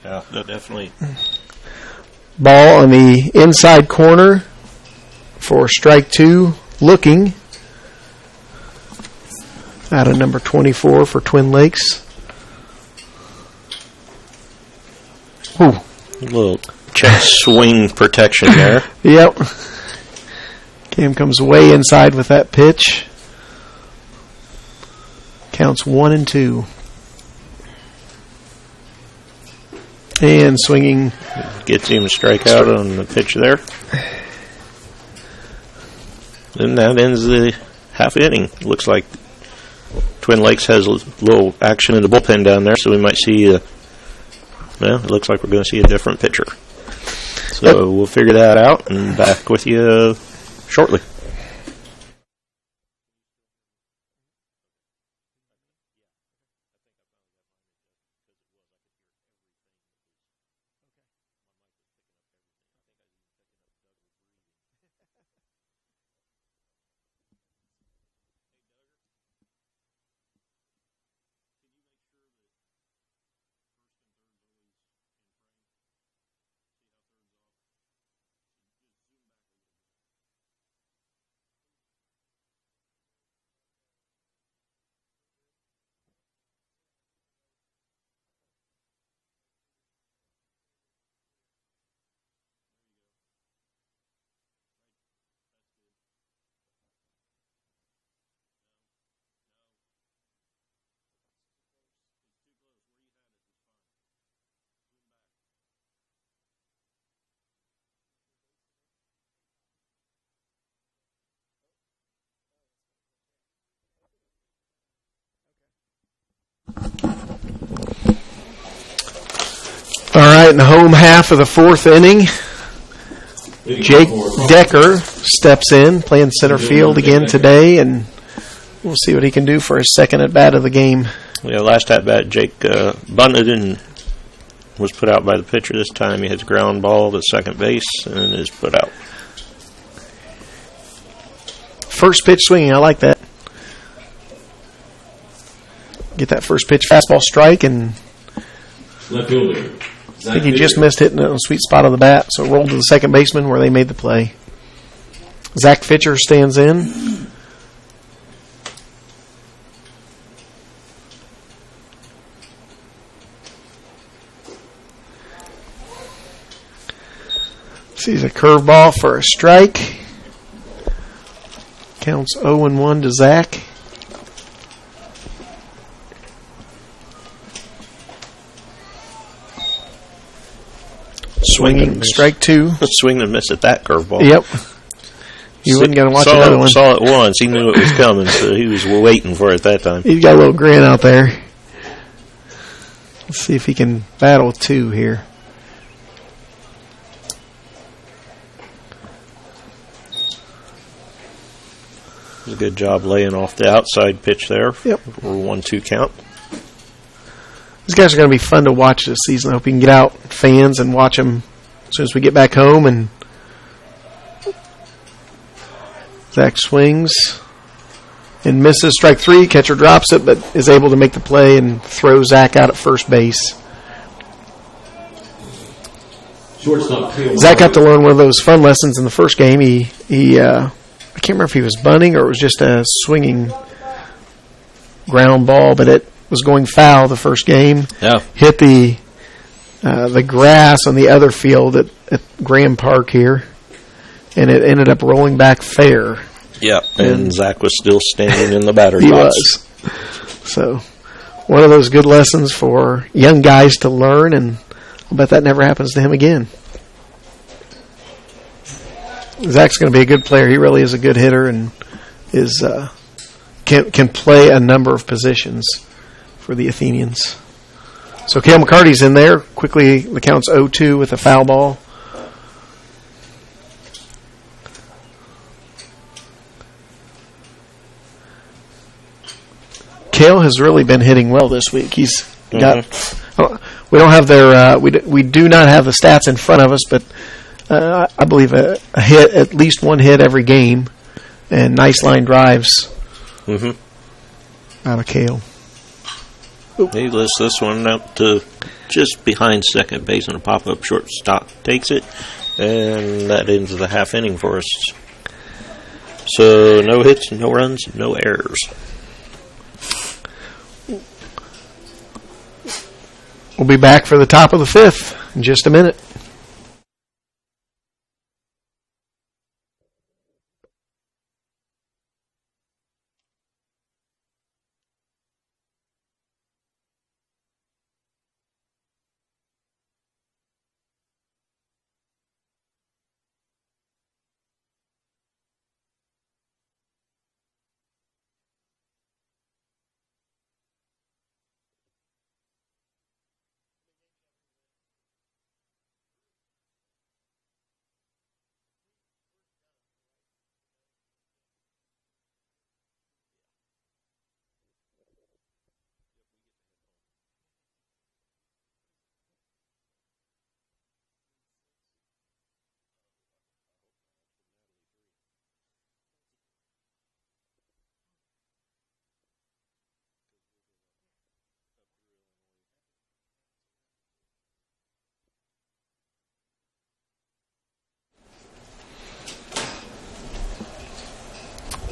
definitely. Ball on the inside corner for strike 2. Looking out of number 24 for Twin Lakes. Ooh. A little check swing protection there. Yep. Cam comes way inside with that pitch. Counts 1-2. And swinging. Gets him a strikeout on the pitch there. And that ends the half inning. Looks like Twin Lakes has a little action in the bullpen down there, so we might see it looks like we're going to see a different pitcher. So we'll figure that out and back with you shortly. All right, in the home half of the fourth inning, Jake Decker steps in, playing center field again today, and we'll see what he can do for his second at-bat of the game. Yeah, last at-bat, Jake bunted and was put out by the pitcher. This time he hits a ground ball to second base and is put out. First pitch swinging, I like that. Get that first pitch fastball strike, and Left fielder. I think he just missed hitting it on a sweet spot of the bat, so rolled to the second baseman where they made the play. Zach Fitcher stands in. Sees a curveball for a strike. Counts 0-1 to Zach. Swinging, strike two. Swing and miss at that curveball. Yep. You wouldn't got to watch another one. Saw it once. He knew it was coming, so he was waiting for it that time. He's got a little grin out there. Let's see if he can battle two here. It was a good job laying off the outside pitch there. Yep. For 1-2 count. These guys are going to be fun to watch this season. I hope you can get out, fans, and watch them as soon as we get back home. And Zach swings and misses strike three. Catcher drops it, but is able to make the play and throw Zach out at first base. Zach got to learn one of those fun lessons in the first game. He I can't remember if he was bunting or it was just a swinging ground ball, but it was going foul the first game. Yeah. Hit the grass on the other field at Graham Park here, and it ended up rolling back fair. Yeah, and Zach was still standing in the batter's box. He was. So, one of those good lessons for young guys to learn, and I'll bet that never happens to him again. Zach's going to be a good player. He really is a good hitter and is can play a number of positions for the Athenians. So Cale McCarty's in there. Quickly, the count's 0-2 with a foul ball. Cale has really been hitting well this week. He's got. We don't have their. We do not have the stats in front of us, but I believe a hit, at least one hit every game, and nice line drives out of Cale. He lifts this one out to just behind second base, and a pop-up shortstop takes it, and that ends the half inning for us. So no hits, no runs, no errors. We'll be back for the top of the fifth in just a minute.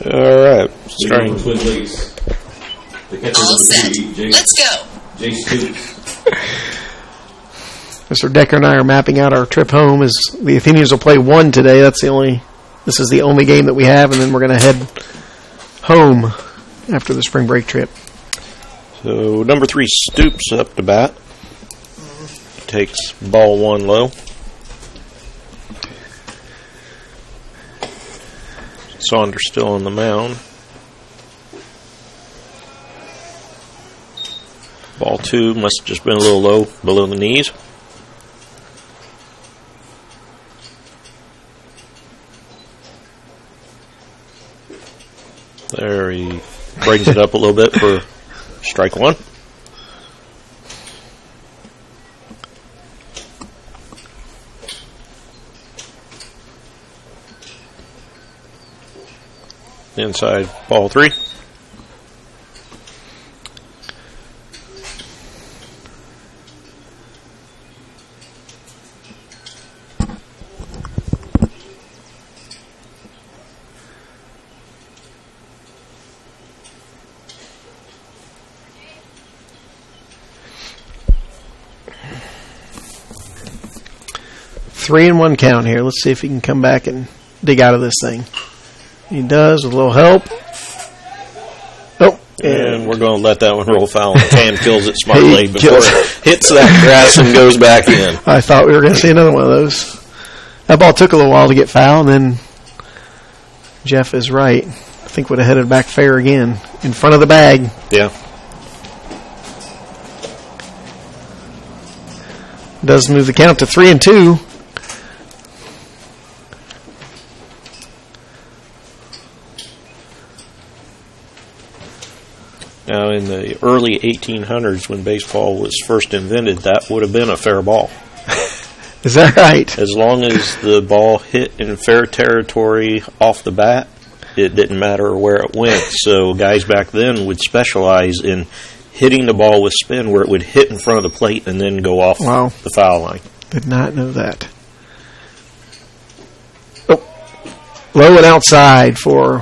All right. Starting Twin Lakes. The catcher All set. Let's go. Jake Stoops. Mr. Decker and I are mapping out our trip home. As the Athenians will play one today. This is the only game that we have, and then we're going to head home after the spring break trip. So number 3 Stoops up to bat. Takes ball one low. Saunders still on the mound. Ball 2 must have just been a little low below the knees. there. He brings it up a little bit for strike one. Inside ball 3. Three and one count here. Let's see if he can come back and dig out of this thing. He does with a little help. Oh, and we're going to let that one roll foul. Cam kills it smartly before it hits that grass and goes back in. I thought we were going to see another one of those. That ball took a little while to get foul, and then Jeff is right. I think would have headed back fair again in front of the bag. Yeah. Does move the count to 3 and 2. Now, in the early 1800s, when baseball was first invented, that would have been a fair ball. Is that right? As long as the ball hit in fair territory off the bat, it didn't matter where it went. So guys back then would specialize in hitting the ball with spin where it would hit in front of the plate and then go off the foul line. Did not know that. Oh, low and outside for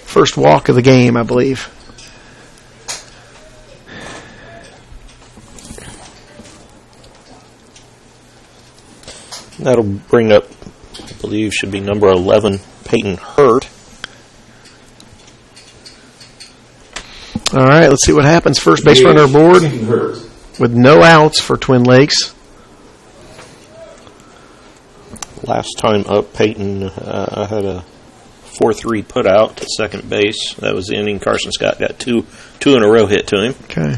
first walk of the game, I believe. That'll bring up, I believe, should be number 11, Peyton Hurt. All right, let's see what happens. First base runner aboard with no outs for Twin Lakes. Last time up, Peyton had a 4-3 put out to second base. That was the inning. Carson Scott got two in a row hit to him. Okay.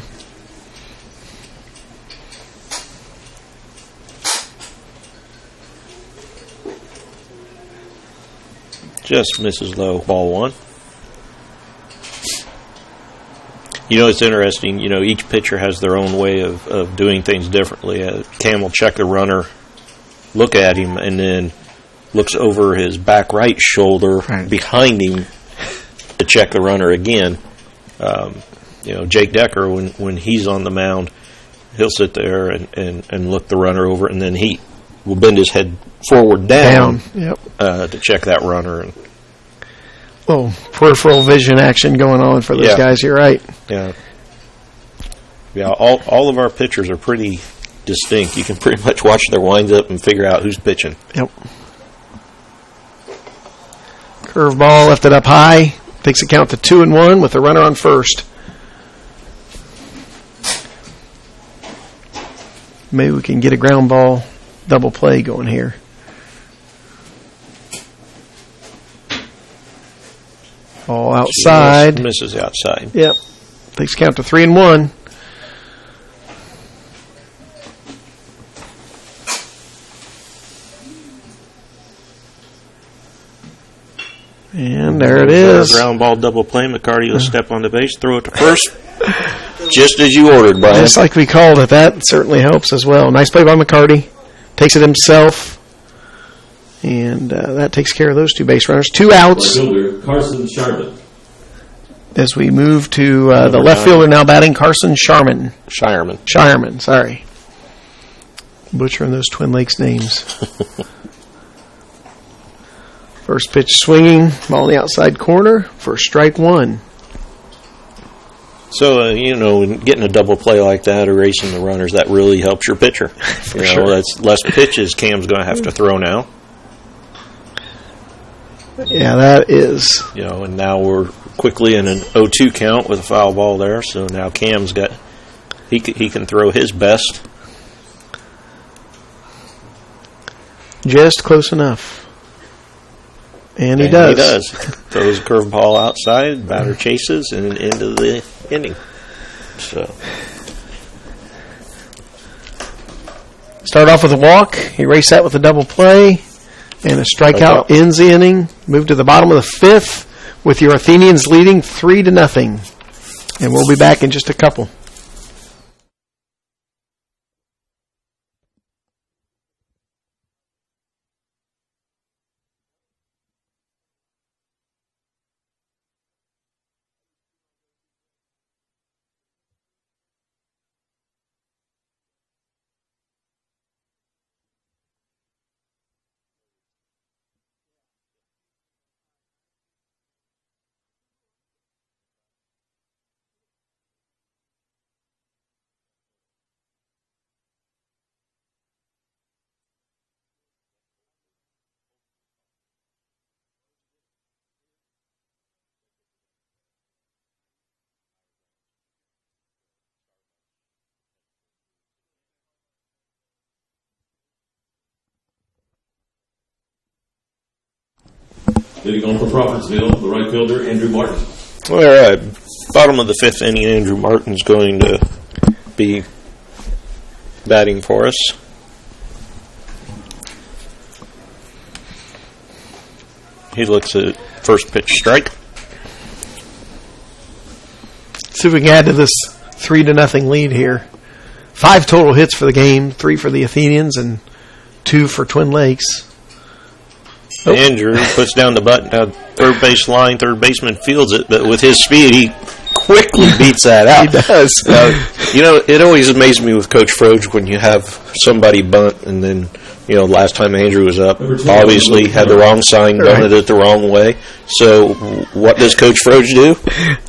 Just misses low, ball 1. You know, it's interesting. You know, each pitcher has their own way of doing things differently. Cam will check the runner, look at him, and then looks over his back right shoulder behind him to check the runner again. You know, Jake Decker, when he's on the mound, he'll sit there and look the runner over, and then he will bend his head forward down. Yep. To check that runner. Oh, peripheral vision action going on for those guys. You're right. Yeah. Yeah, all of our pitchers are pretty distinct. You can pretty much watch their winds-up and figure out who's pitching. Yep. Curveball left it up high. Takes a count to 2 and 1 with the runner on first. Maybe we can get a ground ball double play going here. Ball outside. Misses the outside. Yep. Takes count to 3 and 1. And there it is. Ground ball double play. McCarty will step on the base, throw it to first. Just as you ordered, Brian. Just like we called it. That certainly helps as well. Nice play by McCarty. Takes it himself. And that takes care of those two base runners. 2 outs. Fielder Carson Sharman. As we move to the left fielder now batting, Carson Sharman. Shireman, sorry. Butchering those Twin Lakes names. First pitch swinging, ball in the outside corner for strike 1. So, you know, getting a double play like that, erasing the runners, that really helps your pitcher. For sure. That's less pitches Cam's going to have to throw now. Yeah, that is. You know, and now we're quickly in an 0-2 count with a foul ball there. So now Cam's got, he can throw his best. Just close enough. And he does. He does. Throws a curveball outside, batter chases, and into the inning. So start off with a walk. Erase that with a double play. And a strikeout ends the inning. Move to the bottom of the 5th with your Athenians leading 3-0. And we'll be back in just a couple. Leading on for Crawfordsville, the right fielder, Andrew Martin. All right. Bottom of the fifth inning, Andrew Martin's going to be batting for us. He looks at first pitch strike. See if we can add to this 3-0 lead here. 5 total hits for the game, 3 for the Athenians and 2 for Twin Lakes. Andrew puts down the button down third base line. Third baseman fields it, but with his speed, he quickly beats that out. He does. It always amazed me with Coach Froge when you have somebody bunt and then, last time Andrew was up, obviously had the wrong sign, bunted it the wrong way. So what does Coach Froge do?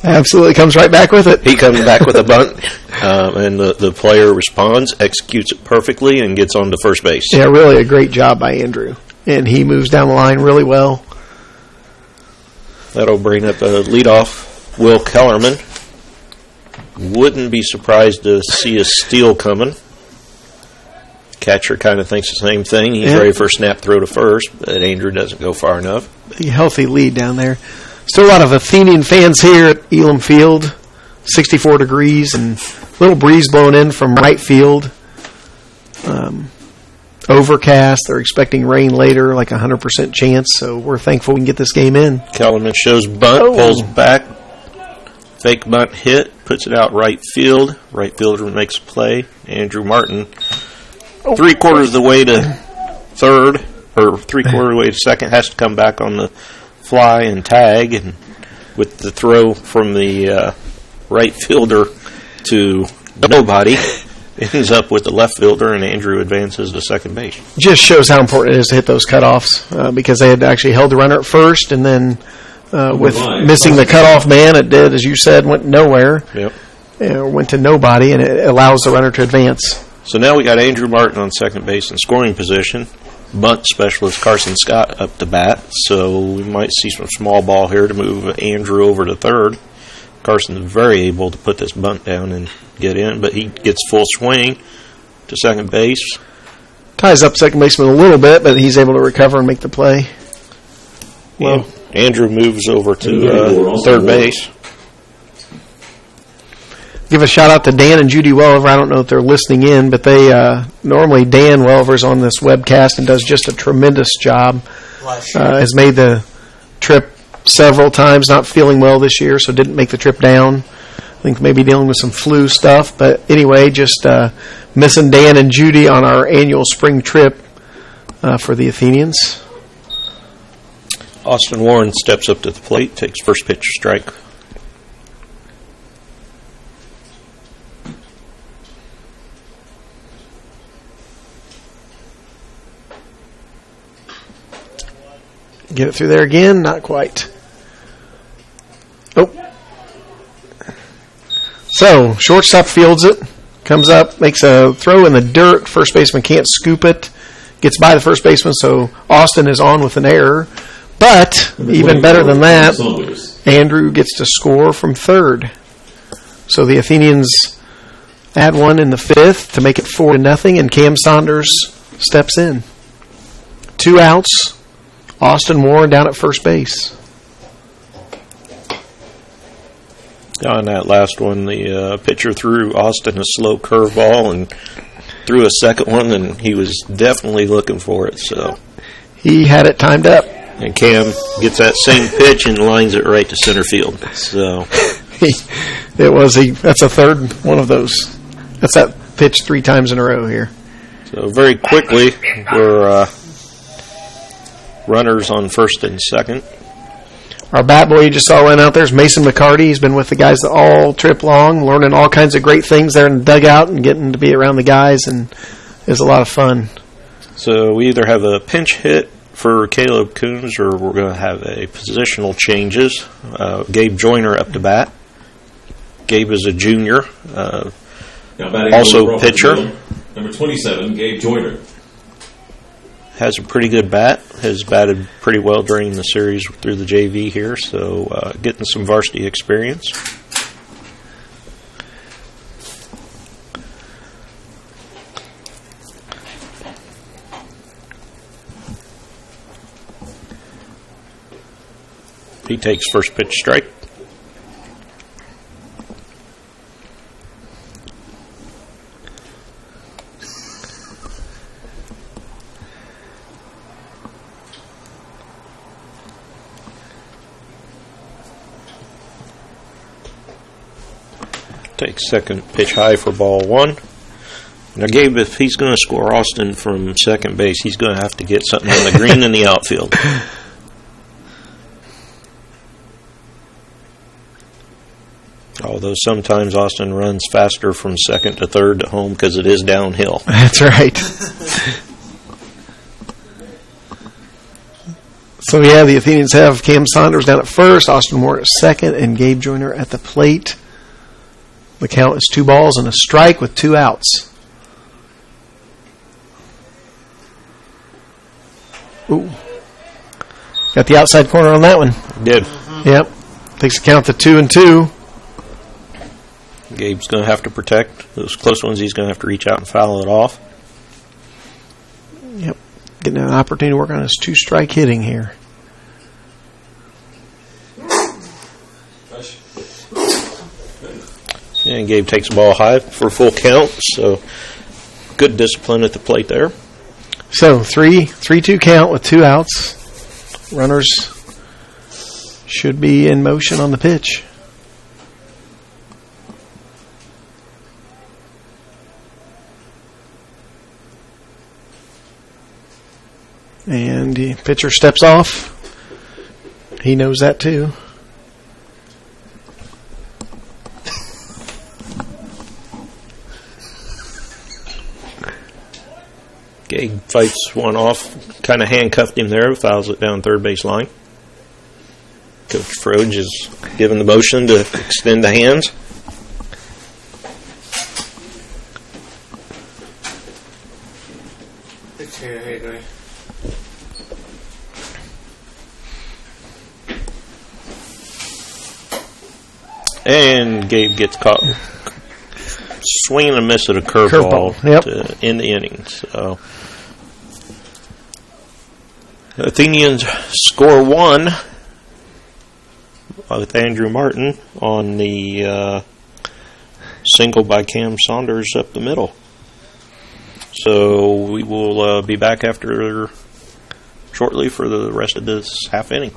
Absolutely comes right back with it. He comes back with a bunt, and the player responds, executes it perfectly, and gets on to first base. Yeah, really a great job by Andrew. And he moves down the line really well. That'll bring up a leadoff, Will Kellerman. Wouldn't be surprised to see a steal coming. Catcher kind of thinks the same thing. He's ready for a snap throw to first, but Andrew doesn't go far enough. A healthy lead down there. Still a lot of Athenian fans here at Elam Field. 64 degrees and a little breeze blowing in from right field. Overcast. They're expecting rain later, like 100% chance, so we're thankful we can get this game in. Kellerman shows bunt, pulls back. Fake bunt hit, puts it out right field. Right fielder makes a play. Andrew Martin, 3/4 of the way to third, or 3/4 of the way to second, has to come back on the fly and tag. And with the throw from the right fielder to nobody, ends up with the left fielder, and Andrew advances to second base. Just shows how important it is to hit those cutoffs because they had actually held the runner at first, and then with missing the cutoff man, it did, as you said, went nowhere. Yep. Went to nobody, and it allows the runner to advance. So now we got Andrew Martin on second base in scoring position. Bunt specialist Carson Scott up to bat, so we might see some small ball here to move Andrew over to third. Carson's very able to put this bunt down and get in, but he gets full swing to second base. Ties up second baseman a little bit, but he's able to recover and make the play. Well, Andrew moves over to third base. Give a shout out to Dan and Judy Welliver. I don't know if they're listening in, but they normally Dan Welliver's on this webcast and does just a tremendous job. Has made the trip several times, not feeling well this year, so didn't make the trip down. I think maybe dealing with some flu stuff. But anyway, just missing Dan and Judy on our annual spring trip for the Athenians. Austin Warren steps up to the plate, takes first pitch strike. Get it through there again, not quite. Oh. So, shortstop fields it, comes up, makes a throw in the dirt. First baseman can't scoop it. Gets by the first baseman, so Austin is on with an error. But, even better than that, Andrew gets to score from third. So the Athenians add one in the fifth to make it 4-0, and Cam Saunders steps in. 2 outs. Austin Warren down at first base. On that last one, the pitcher threw Austin a slow curveball and threw a second one, and he was definitely looking for it. So he had it timed up. And Cam gets that same pitch and lines it right to center field. So that's a third one of those. That's that pitch 3 times in a row here. So very quickly, we're runners on first and second. Our bat boy you just saw run out there is Mason McCarty. He's been with the guys all trip long, learning all kinds of great things there in the dugout and getting to be around the guys, and it's a lot of fun. So we either have a pinch hit for Caleb Coons or we're going to have a positional changes. Gabe Joyner up to bat. Gabe is a junior, also pitcher. Number 27, Gabe Joyner. Has a pretty good bat. Has batted pretty well during the series through the JV here, so getting some varsity experience. He takes first pitch strike. Takes second pitch high for ball 1. Now, Gabe, if he's going to score Austin from second base, he's going to have to get something on the green in the outfield. Although sometimes Austin runs faster from second to third to home because it is downhill. That's right. So, yeah, the Athenians have Cam Saunders down at first, Austin Moore at second, and Gabe Joyner at the plate. The count is 2 balls and a strike with 2 outs. Ooh. Got the outside corner on that one. Did. Yep. Takes the count to 2-2. Gabe's going to have to protect those close ones. He's going to have to reach out and foul it off. Yep. Getting an opportunity to work on his 2-strike hitting here. And Gabe takes the ball high for a full count, so good discipline at the plate there. So 3-2 count with 2 outs. Runners should be in motion on the pitch. And the pitcher steps off. He knows that too. Gabe fights one off, kind of handcuffed him there, fouls it down third base line. Coach Froge is giving the motion to extend the hands. And Gabe gets caught swinging and miss at a curveball to end the inning. So Athenians score 1 with Andrew Martin on the single by Cam Saunders up the middle. So we will be back after shortly for the rest of this half inning.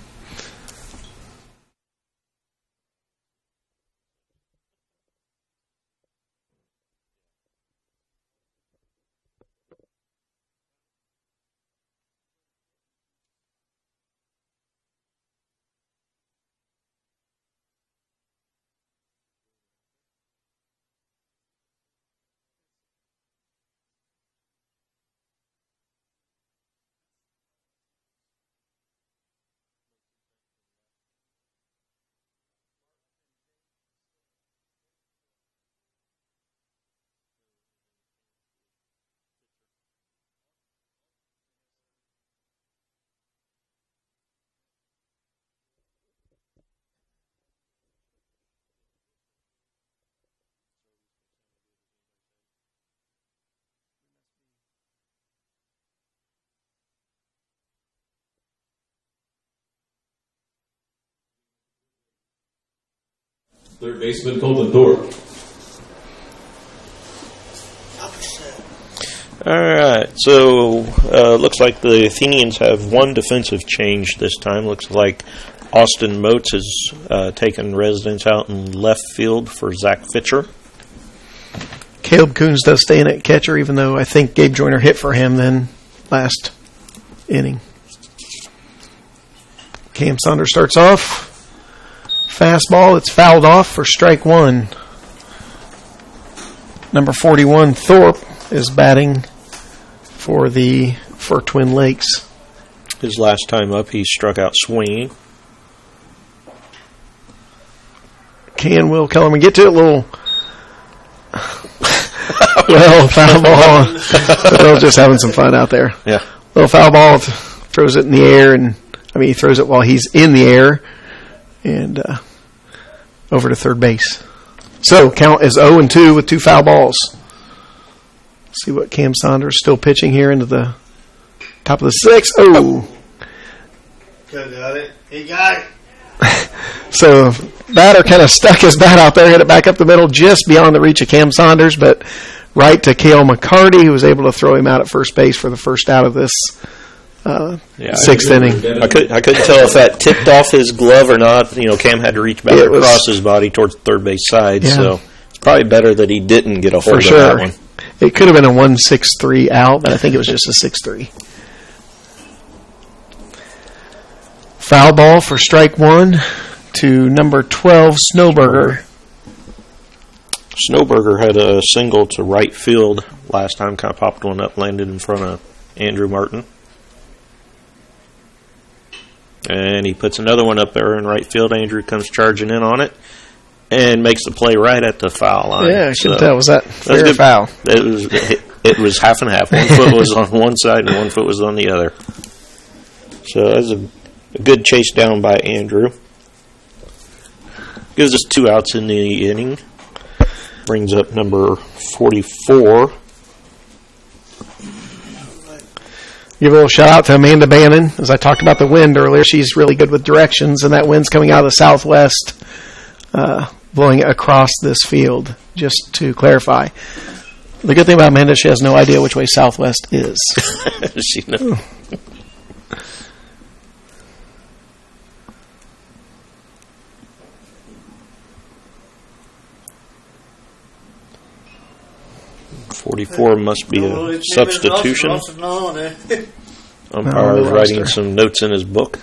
Third baseman Colton Thorpe. All right, so looks like the Athenians have one defensive change this time. Looks like Austin Motes has taken residence out in left field for Zach Fitcher. Caleb Coons does stay in at catcher, even though I think Gabe Joyner hit for him then last inning. Cam Saunders starts off. Fastball, it's fouled off for strike one. Number 41, Thorpe, is batting for Twin Lakes. His last time up, he struck out swinging. Can Will Kellerman get to it? Well, foul ball. They're just having some fun out there. Yeah. Little foul ball, throws it in the air, he throws it while he's in the air, and over to third base. So, count is 0-2 with 2 foul balls. See what Cam Saunders still pitching here into the top of the 6th. Oh. Could have got it. He got it. So, batter kind of stuck his bat out there, hit it back up the middle, just beyond the reach of Cam Saunders, but right to Cale McCarty, who was able to throw him out at first base for the first out of this 6th inning. I couldn't tell if that tipped off his glove or not. Cam had to reach back across his body towards the third base side, so it's probably better that he didn't get a hold of that one. It could have been a 1-6-3 out, but I think it was just a 6-3. Foul ball for strike one to number 12, Snowberger. Snowberger had a single to right field last time, kind of popped one up, landed in front of Andrew Martin. And he puts another one up there in right field. Andrew comes charging in on it and makes the play right at the foul line. Yeah, I can tell. Was that fair or foul? It was half and half. 1 foot was on one side and 1 foot was on the other. So that was a good chase down by Andrew. Gives us 2 outs in the inning. Brings up number 44. Give a little shout out to Amanda Bannon. As I talked about the wind earlier, she's really good with directions, and that wind's coming out of the southwest, blowing across this field, just to clarify. The good thing about Amanda, she has no idea which way southwest is. She knows. 44 must be a substitution. Umpire is writing some notes in his book.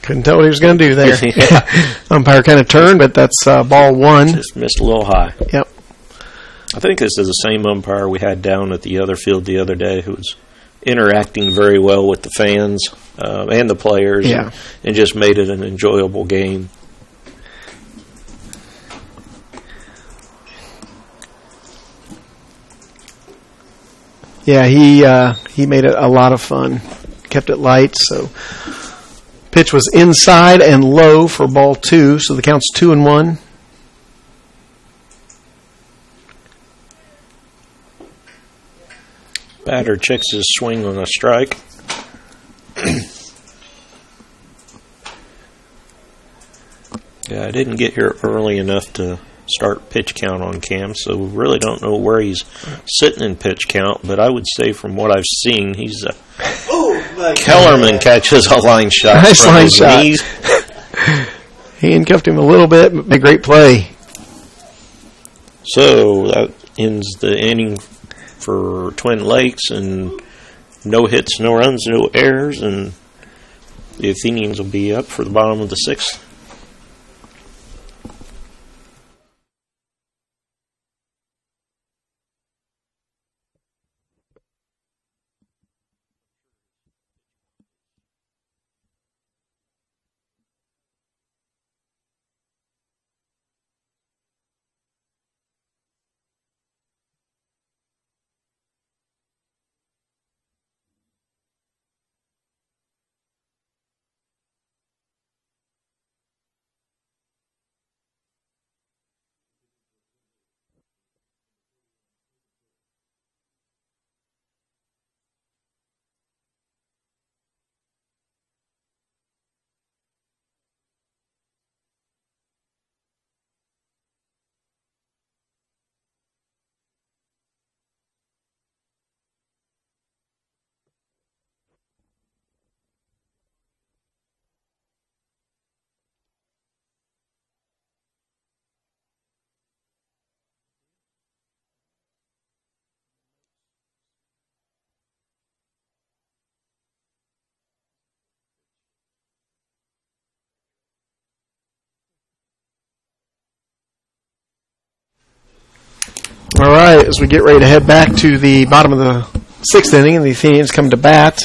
Couldn't tell what he was going to do there. Umpire kind of turned, but that's ball one. Just missed a little high. Yep. I think this is the same umpire we had down at the other field the other day who was interacting very well with the fans and the players and just made it an enjoyable game. Yeah, he made it a lot of fun. Kept it light, so pitch was inside and low for ball 2, so the count's 2-1. Batter checks his swing on a strike. Yeah, I didn't get here early enough to start pitch count on Cam, so we really don't know where he's sitting in pitch count, but I would say from what I've seen, he's a... Kellerman catches a line shot nice from line his shot. knees. Handcuffed him a little bit, but a great play. So that ends the inning for Twin Lakes, and no hits, no runs, no errors, and the Athenians will be up for the bottom of the 6th. All right, as we get ready to head back to the bottom of the 6th inning and the Athenians come to bat,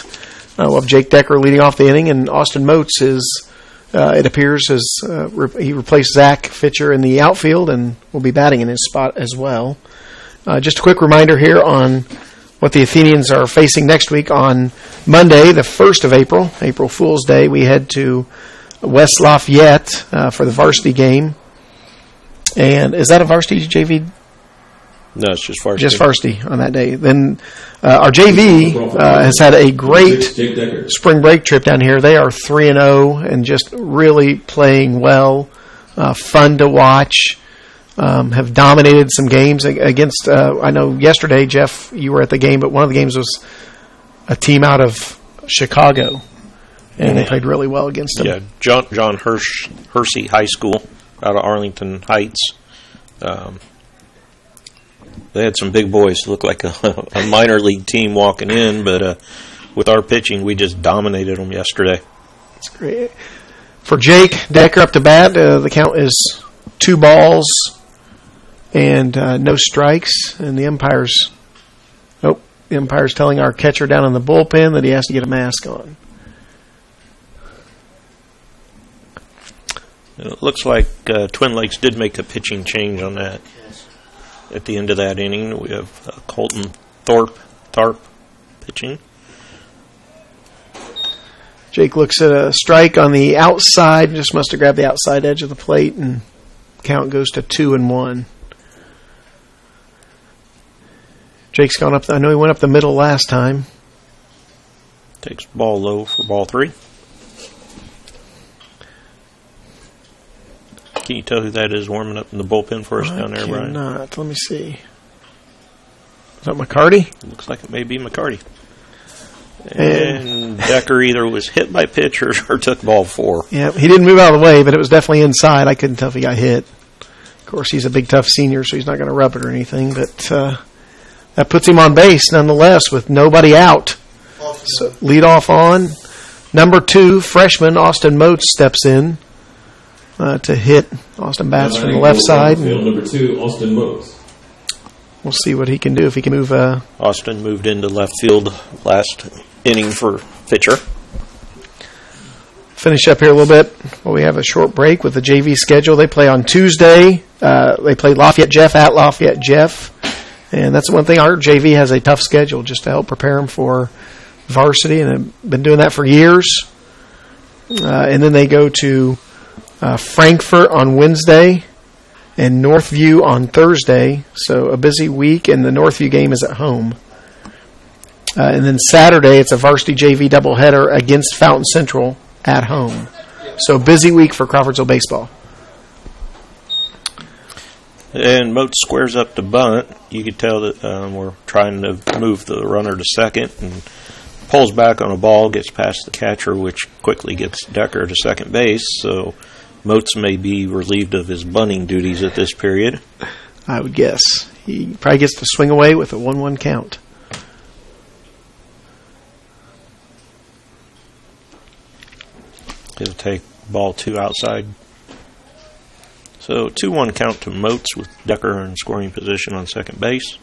we'll have Jake Decker leading off the inning, and Austin Moats is, it appears, he replaced Zach Fitcher in the outfield and will be batting in his spot as well. Just a quick reminder here on what the Athenians are facing next week. On Monday, the 1st of April, April Fool's Day, we head to West Lafayette for the varsity game. And is that a varsity JV? No, it's just varsity. Just varsity on that day. Then our JV has had a great spring break trip down here. They are 3-0 and just really playing well. Fun to watch. Have dominated some games against, I know yesterday, Jeff, you were at the game, but one of the games was a team out of Chicago, and they played really well against them. Yeah, John Hersey High School out of Arlington Heights. They had some big boys. It looked like a minor league team walking in, but with our pitching, we just dominated them yesterday. That's great. For Jake Decker up to bat, the count is 2 balls and no strikes. And the umpire's telling our catcher down in the bullpen that he has to get a mask on. It looks like Twin Lakes did make a pitching change on that. At the end of that inning, we have Colton Tharp pitching. Jake looks at a strike on the outside, just must have grabbed the outside edge of the plate, and count goes to 2-1. Jake's gone up. I know he went up the middle last time. Takes ball low for ball 3. Can you tell who that is warming up in the bullpen for us down there, Brian? Not. Let me see. Is that McCarty? Looks like it may be McCarty. And Decker either was hit by pitchers or took ball 4. Yeah, he didn't move out of the way, but it was definitely inside. I couldn't tell if he got hit. Of course, he's a big, tough senior, so he's not going to rub it or anything. But that puts him on base, nonetheless, with nobody out. So lead off on. Number 2, freshman Austin Moats steps in to hit. Austin bats from the left side. Number 2, Austin Moats. We'll see what he can do if he can move. Austin moved into left field last inning for pitcher. Finish up here a little bit. Well, we have a short break with the JV schedule. They play on Tuesday. They play Lafayette Jeff at Lafayette Jeff. And that's one thing. Our JV has a tough schedule just to help prepare them for varsity, and have been doing that for years. And then they go to Frankfort on Wednesday and Northview on Thursday. So a busy week, and the Northview game is at home. And then Saturday, it's a varsity JV doubleheader against Fountain Central at home. So busy week for Crawfordsville baseball. And Moats squares up to bunt. You could tell that we're trying to move the runner to second, and pulls back on a ball, gets past the catcher, which quickly gets Decker to second base. So Moats may be relieved of his bunting duties at this period. I would guess. He probably gets to swing away with a 1-1 count. He'll take ball 2 outside. So 2-1 count to Moats with Decker in scoring position on second base.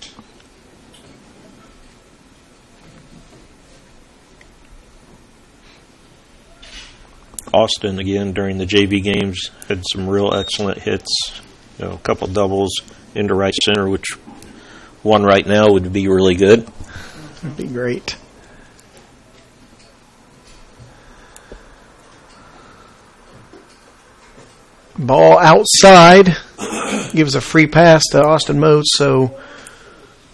Austin, again, during the JV games, had some real excellent hits. A couple doubles into right center, which one right now would be really good. That'd be great. Ball outside gives a free pass to Austin Moats. So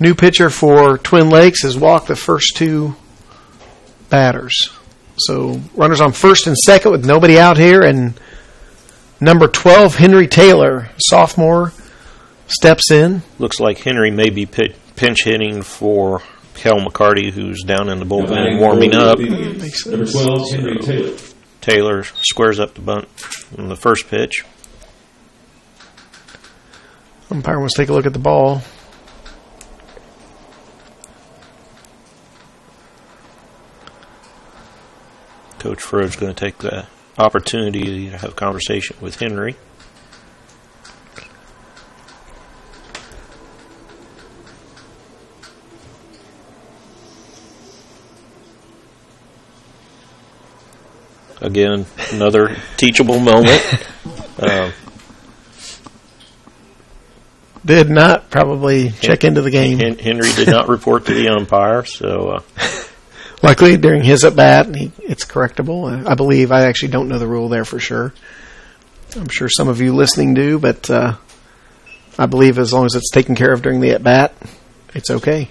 new pitcher for Twin Lakes has walked the first 2 batters. So runners on first and second with nobody out here, and number 12, Henry Taylor, sophomore, steps in. Looks like Henry may be pinch hitting for Kel McCarty, who's down in the bullpen warming up. Number 12, Henry Taylor. Taylor squares up the bunt on the first pitch. Umpire wants to take a look at the ball. Coach Frode's going to take the opportunity to have a conversation with Henry. again, another teachable moment. Did not probably check into the game. Henry did not report to the umpire, so... Luckily, during his at-bat, it's correctable. I believe. I actually don't know the rule there for sure. I'm sure some of you listening do, but I believe as long as it's taken care of during the at-bat, it's okay.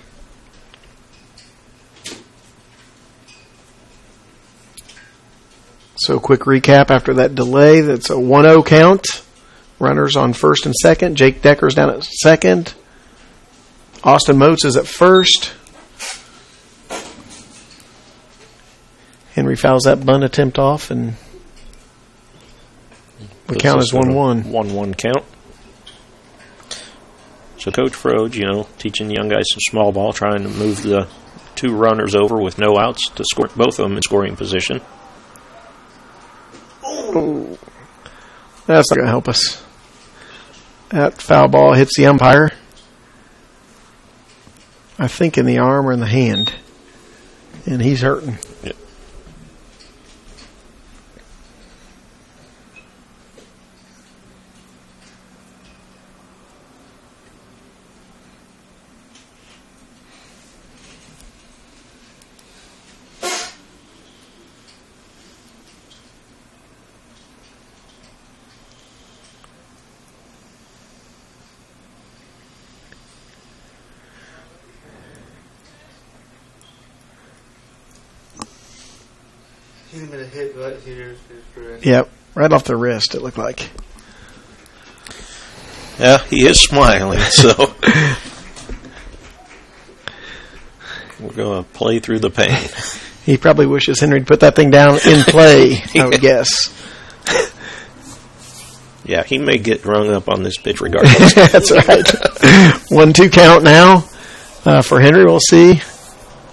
So quick recap after that delay. That's a 1-0 count. Runners on first and second. Jake Decker's down at second. Austin Motes is at first. Henry fouls that bunt attempt off, and the count is 1-1. 1-1 count. So Coach Froge, teaching the young guys some small ball, trying to move the two runners over with no outs to score both of them in scoring position. Oh, that's not going to help us. That foul ball hits the umpire. I think in the arm or in the hand. And he's hurting. Yep. He's been a hit right here. Yep, right off the wrist, it looked like. Yeah, he is smiling, so we're going to play through the pain. He probably wishes Henry'd put that thing down in play, I would guess. Yeah, he may get rung up on this pitch regardless. That's right. 1-2 count now for Henry. We'll see.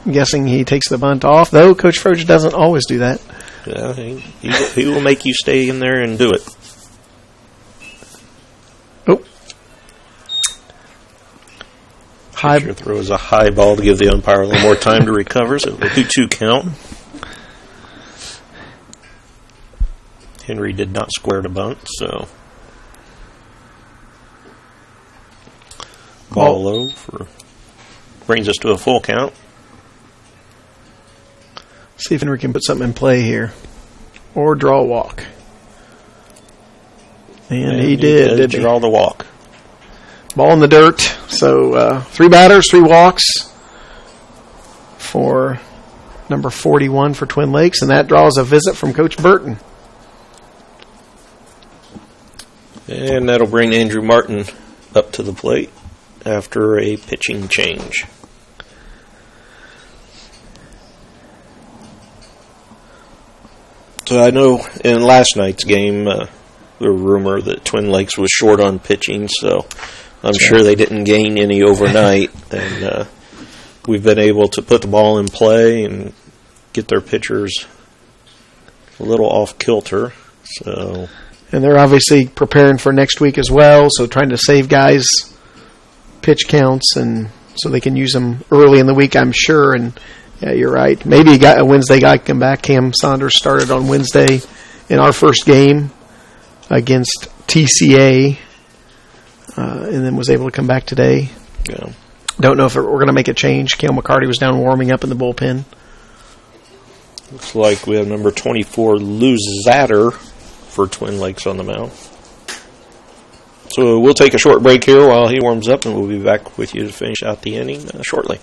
I'm guessing he takes the bunt off, though Coach Froge doesn't always do that. Yeah, he will make you stay in there and do it. Oh. Pitcher throws a high ball to give the umpire a little more time to recover, so it'll 2-2 count. Henry did not square the bunt, so ball low brings us to a full count. See if Henry can put something in play here. Or draw a walk. And he did draw the walk. Ball in the dirt. So 3 batters, 3 walks for number 41 for Twin Lakes. And that draws a visit from Coach Burton. And that'll bring Andrew Martin up to the plate after a pitching change. So I know in last night's game, there was a rumor that Twin Lakes was short on pitching, so I'm sure they didn't gain any overnight. And we've been able to put the ball in play and get their pitchers a little off kilter. So, and they're obviously preparing for next week as well, so trying to save guys' pitch counts and so they can use them early in the week, I'm sure. And yeah, you're right. Maybe a Wednesday guy can come back. Cam Saunders started on Wednesday in our first game against TCA, and then was able to come back today. Yeah. Don't know if we're going to make a change. Cale McCarty was down warming up in the bullpen. Looks like we have number 24, Lou Zatter, for Twin Lakes on the mound. So we'll take a short break here while he warms up, and we'll be back with you to finish out the inning shortly.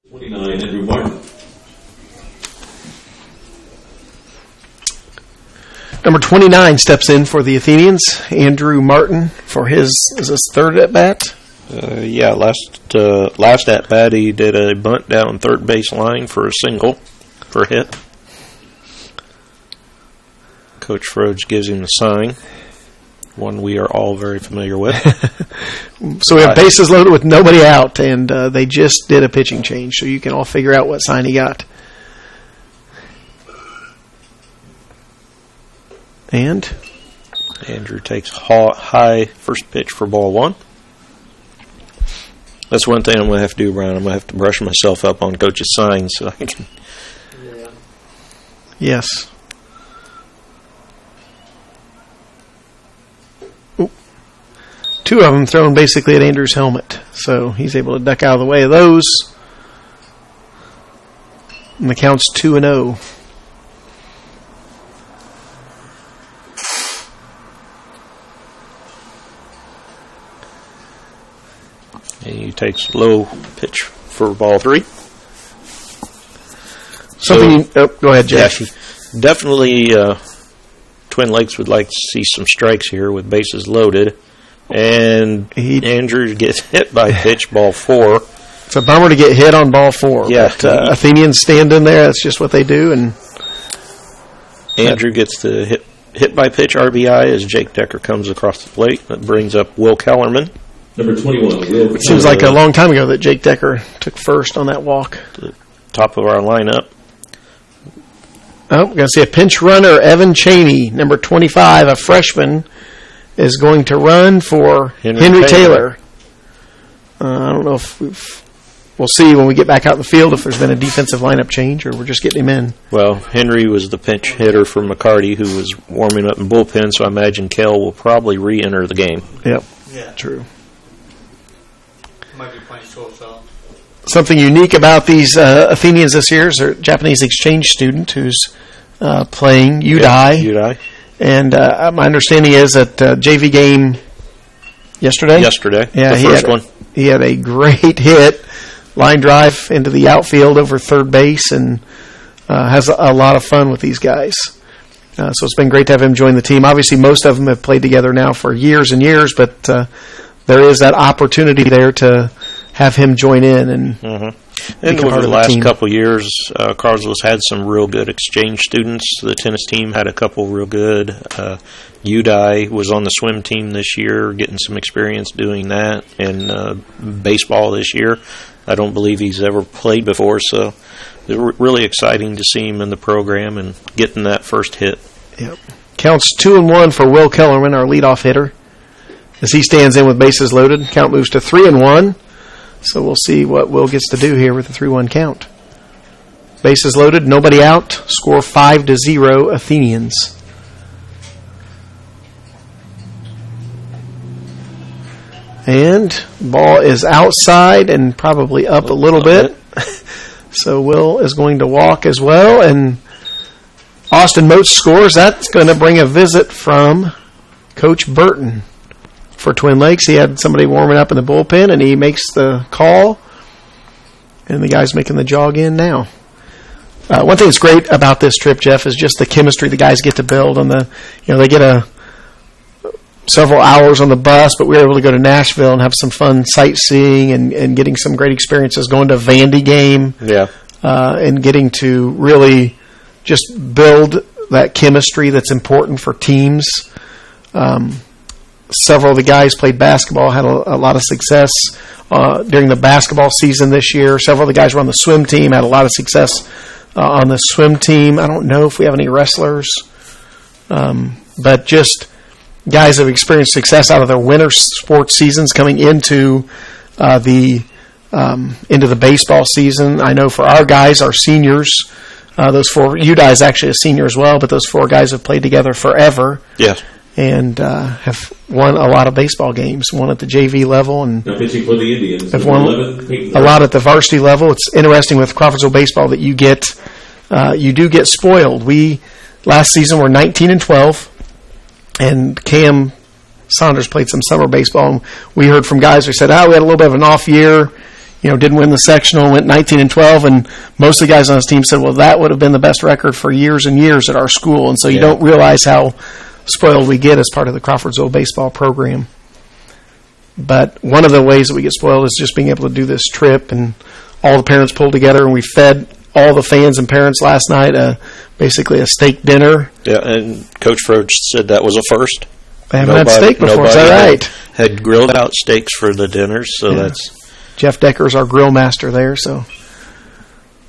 29, Andrew Martin. Number 29 steps in for the Athenians. Andrew Martin for his third at bat. Last at bat he did a bunt down third base line for a single for a hit. Coach Froge gives him the sign, one we are all very familiar with. So we have bases loaded with nobody out, and they just did a pitching change, so you can all figure out what sign he got. And Andrew takes high first pitch for ball one. That's one thing I'm going to have to do, Brian. I'm going to have to brush myself up on Coach's signs so I can. Yeah. Yes. Ooh. Two of them thrown basically at Andrew's helmet, so he's able to duck out of the way of those. And the count's 2-0. He takes low pitch for ball three. Go ahead, Jeff. Yeah, definitely Twin Lakes would like to see some strikes here with bases loaded. And Andrew gets hit by pitch, ball four. It's a bummer to get hit on ball four. Yeah. But Athenians stand in there. That's just what they do. And Andrew gets the hit by pitch RBI as Jake Decker comes across the plate. That brings up Will Kellerman. Number 21, Will. It seems like a long time ago that Jake Decker took first on that walk. The top of our lineup. Oh, we're going to see a pinch runner, Evan Cheney, number 25, a freshman, is going to run for Henry Taylor. I don't know if we'll see when we get back out in the field if there's been a defensive lineup change or we're just getting him in. Well, Henry was the pinch hitter for McCarty, who was warming up in bullpen, so I imagine Kel will probably re-enter the game. Yep. Yeah. True. Might be playing shortstop. Something unique about these Athenians this year is their Japanese exchange student who's playing Udai. Udai. And my understanding is that JV game yesterday. Yeah, the first one. He had a great hit, line drive into the outfield over third base, and has a lot of fun with these guys. So it's been great to have him join the team. Obviously, most of them have played together now for years and years, but there is that opportunity there to have him join in and And over the last couple of years, Carlsville's had some real good exchange students. The tennis team had a couple real good. Udai was on the swim team this year, getting some experience doing that. And baseball this year, I don't believe he's ever played before, so it's really exciting to see him in the program and getting that first hit. Yep. Counts 2-1 for Will Kellerman, our leadoff hitter. As he stands in with bases loaded, count moves to 3-1. So we'll see what Will gets to do here with the 3-1 count. Bases loaded, nobody out. Score 5-0 Athenians. And ball is outside and probably up a little bit. So Will is going to walk as well. And Austin Moats scores. That's going to bring a visit from Coach Burton. For Twin Lakes, he had somebody warming up in the bullpen, and he makes the call, and the guy's making the jog in now. One thing that's great about this trip, Jeff, is just the chemistry the guys get to build. They get several hours on the bus, but we were able to go to Nashville and have some fun sightseeing and getting some great experiences, going to a Vandy game, and getting to really just build that chemistry that's important for teams. Several of the guys played basketball, had a lot of success during the basketball season this year. Several of the guys were on the swim team, had a lot of success on the swim team. I don't know if we have any wrestlers, but just guys have experienced success out of their winter sports seasons coming into the baseball season. I know for our guys, our seniors, those four, Udai is actually a senior as well, but those four guys have played together forever. Yes. And have won a lot of baseball games, one at the JV level, and pitching for the Indians. Have won a lot at the varsity level. It's interesting with Crawfordsville baseball that you do get spoiled. We last season were 19-12, and Cam Saunders played some summer baseball. And we heard from guys who said, we had a little bit of an off year. didn't win the sectional, went 19-12, and most of the guys on his team said, well, that would have been the best record for years and years at our school. And so you don't realize how spoiled we get as part of the Crawfordsville baseball program. But one of the ways that we get spoiled is just being able to do this trip, and all the parents pulled together, and we fed all the fans and parents last night basically a steak dinner. Yeah, and Coach Froge said that was a first. I haven't had steak before, is that right? Had grilled out steaks for the dinners, so that's... Jeff Decker's our grill master there, so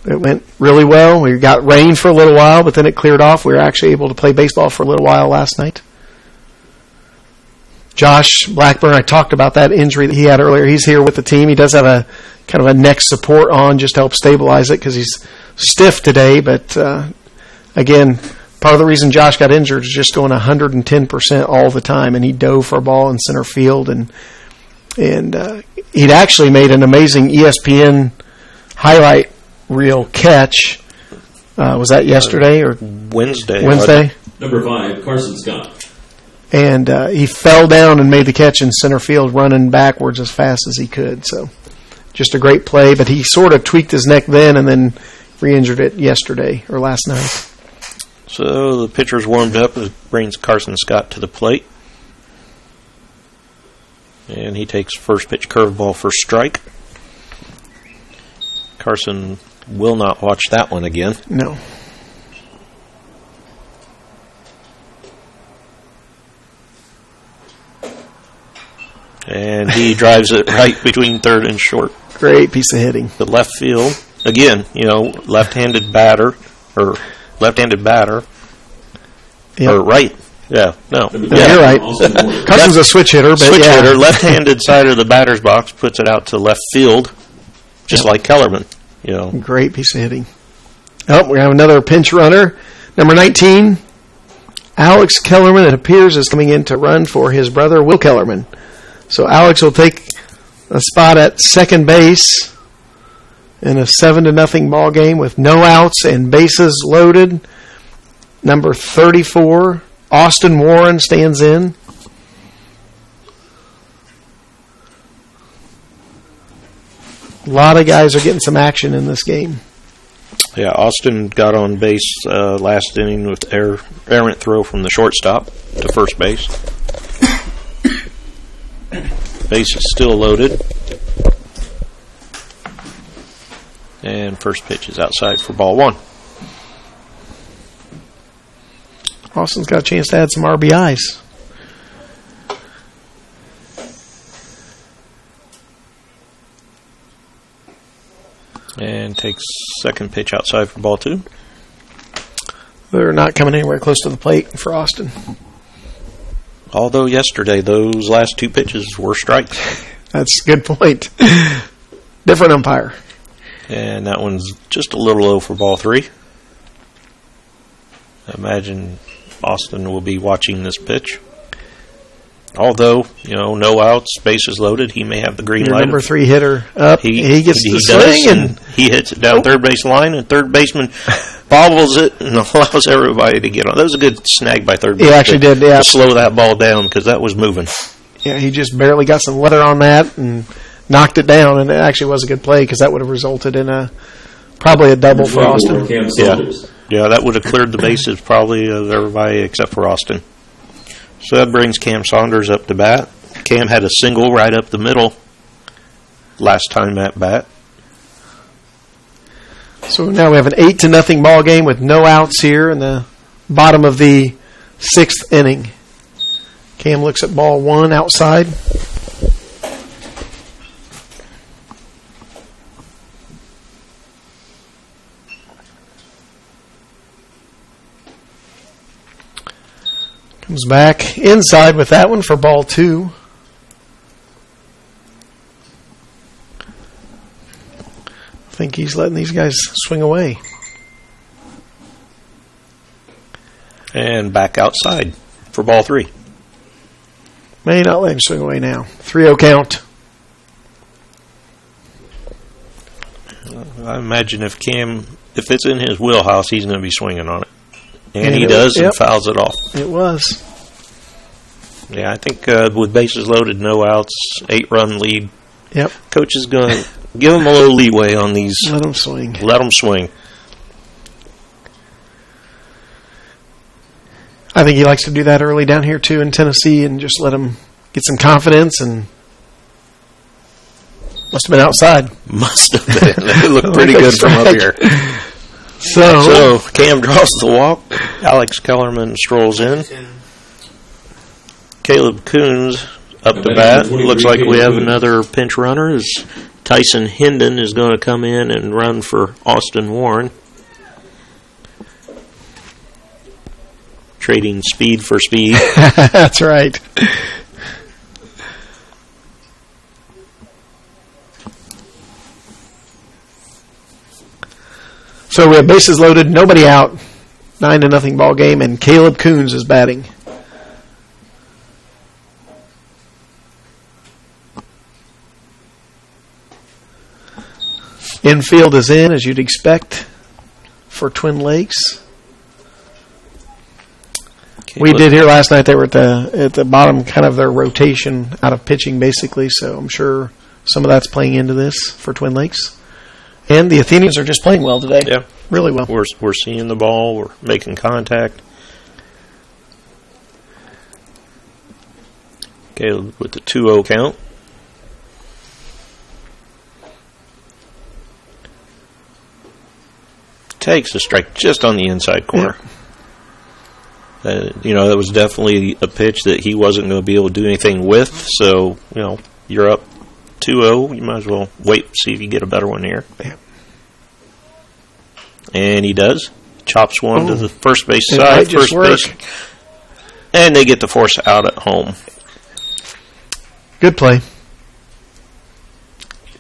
it went really well. We got rain for a little while, but then it cleared off. We were actually able to play baseball for a little while last night. Josh Blackburn, I talked about that injury that he had earlier. He's here with the team. He does have a kind of a neck support on just to help stabilize it because he's stiff today. But again, part of the reason Josh got injured is just going 110% all the time, and he dove for a ball in center field, and he'd actually made an amazing ESPN highlight reel catch. Was that yesterday or Wednesday? Number 5, Carson Scott. And he fell down and made the catch in center field, running backwards as fast as he could. So just a great play, but he sort of tweaked his neck then and then re-injured it yesterday or last night. So the pitcher's warmed up. It brings Carson Scott to the plate. And he takes first pitch curveball for strike. Carson will not watch that one again. No. And he drives it right between third and short. Great piece of hitting. The left field, again, left-handed batter. Yep. Or right. Yeah, no. Yeah, you're right. Carson's a switch hitter, but switch hitter, left-handed side of the batter's box, puts it out to left field, just like Kellerman. Great piece of hitting. Oh, we have another pinch runner. Number 19, Alex Kellerman, it appears, is coming in to run for his brother, Will Kellerman. So Alex will take a spot at second base in a 7-0 ball game with no outs and bases loaded. Number 34, Austin Warren, stands in. A lot of guys are getting some action in this game. Yeah, Austin got on base last inning with errant throw from the shortstop to first base. Base is still loaded. And first pitch is outside for ball 1. Austin's got a chance to add some RBIs. And takes second pitch outside for ball 2. They're not coming anywhere close to the plate for Austin. Although yesterday, those last 2 pitches were strikes. That's a good point. Different umpire. And that one's just a little low for ball 3. I imagine Austin will be watching this pitch. Although, no outs, bases loaded, he may have the green light. Number 3 hitter up. He gets the swing, and he hits it down third base line, and third baseman bobbles it and allows everybody to get on. That was a good snag by third base. He actually did, yeah. To slow that ball down because that was moving. Yeah, he just barely got some leather on that and knocked it down, and it actually was a good play because that would have resulted in probably a double for Austin. Yeah, that would have cleared the bases probably of everybody except for Austin. So that brings Cam Saunders up to bat. Cam had a single right up the middle last time at bat. So now we have an 8-0 ball game with no outs here in the bottom of the 6th inning. Cam looks at ball 1 outside. Comes back inside with that one for ball 2. I think he's letting these guys swing away. And back outside for ball 3. May not let him swing away now. 3-0 count. I imagine if it's in his wheelhouse, he's going to be swinging on it. And he does, and fouls it off. It was. Yeah, I think with bases loaded, no outs, 8-run lead. Yep. Coach is going to Give them a little leeway on these. Let them swing. Let them swing. I think he likes to do that early down here, too, in Tennessee, and just let them get some confidence. And must have been outside. Must have been. They look pretty good from up here. So Cam draws the walk. Alex Kellerman strolls in. Caleb Coons up to bat. Looks like we have another pinch runner. As Tyson Hendon is going to come in and run for Austin Warren. Trading speed for speed. That's right. So we have bases loaded, nobody out, 9-0 ball game, and Caleb Coons is batting. Infield is in, as you'd expect, for Twin Lakes. We did hear last night they were at the bottom kind of their rotation out of pitching, basically, so I'm sure some of that's playing into this for Twin Lakes. And the Athenians are just playing well today. Yeah. Really well. We're seeing the ball. We're making contact. Caleb with the 2-0 count. Takes a strike just on the inside corner. Yeah. That was definitely a pitch that he wasn't going to be able to do anything with. So, you're up 2-0. You might as well wait and see if you get a better one here. Yeah. And he does. Chops one to the first base side. First base. And they get the force out at home. Good play.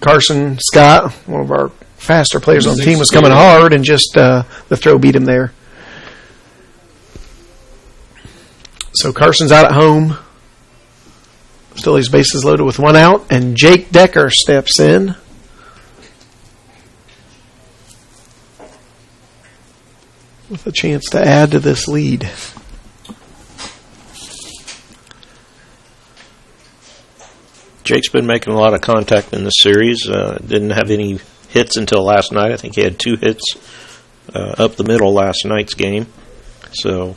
Carson Scott, one of our faster players on the team, was coming hard, and just the throw beat him there. So Carson's out at home. Still his bases loaded with one out, and Jake Decker steps in. With a chance to add to this lead. Jake's been making a lot of contact in this series. Didn't have any hits until last night. I think he had 2 hits up the middle last night's game. So,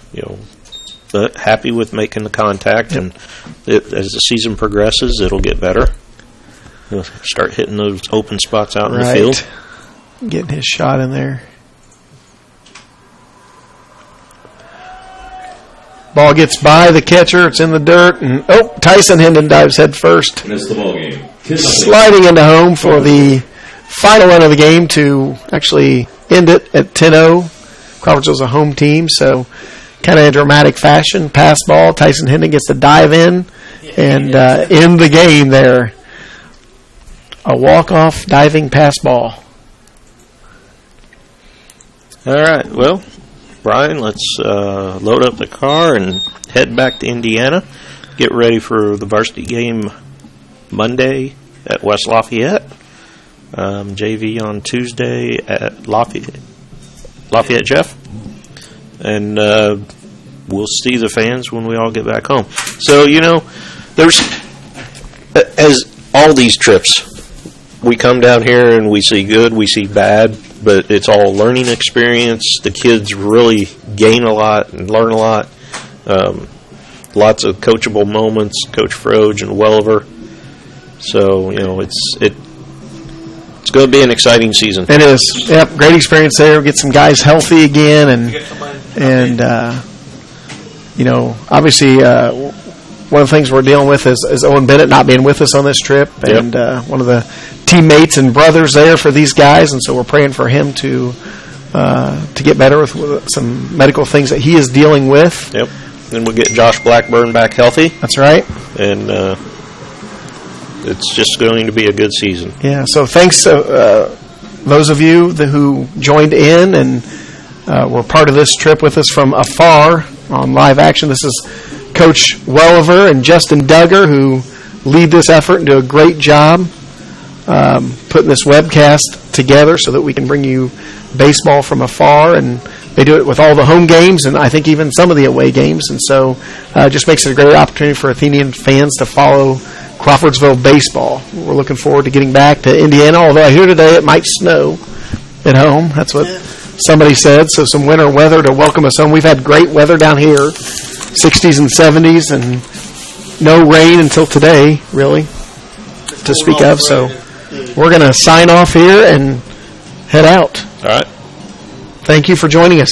but happy with making the contact, and as the season progresses, it'll get better. He'll start hitting those open spots out in the field. Getting his shot in there. Ball gets by the catcher. It's in the dirt, and Tyson Hendon dives head first. Missed the ball game. Sliding into home for the final run of the game to actually end it at 10-0. Crawfordsville's a home team, so kind of in dramatic fashion. Pass ball. Tyson Hendon gets to dive in and end the game there. A walk-off diving pass ball. All right, well, Brian, let's load up the car and head back to Indiana. Get ready for the varsity game Monday at West Lafayette. JV on Tuesday at Lafayette Jeff. And we'll see the fans when we all get back home. So, there's, as all these trips, we come down here and we see good, we see bad, but it's all a learning experience. The kids really gain a lot and learn a lot. Lots of coachable moments, Coach Froge and Welliver. So, it's going to be an exciting season. It is. Yep, great experience there. Get some guys healthy again, and obviously one of the things we're dealing with is Owen Bennett not being with us on this trip, and one of the teammates and brothers there for these guys, and so we're praying for him to get better with some medical things that he is dealing with. Yep. Then we'll get Josh Blackburn back healthy. That's right. And it's just going to be a good season. Yeah, so thanks to those of you who joined in and were part of this trip with us from afar on live action. This is Coach Welliver and Justin Duggar, who lead this effort and do a great job putting this webcast together so that we can bring you baseball from afar. And they do it with all the home games and I think even some of the away games. And so it just makes it a great opportunity for Athenian fans to follow Crawfordsville baseball. We're looking forward to getting back to Indiana, although I hear today it might snow at home. That's what somebody said, so some winter weather to welcome us home. We've had great weather down here, 60s and 70s, and no rain until today, really, to speak of. So we're going to sign off here and head out. All right. Thank you for joining us.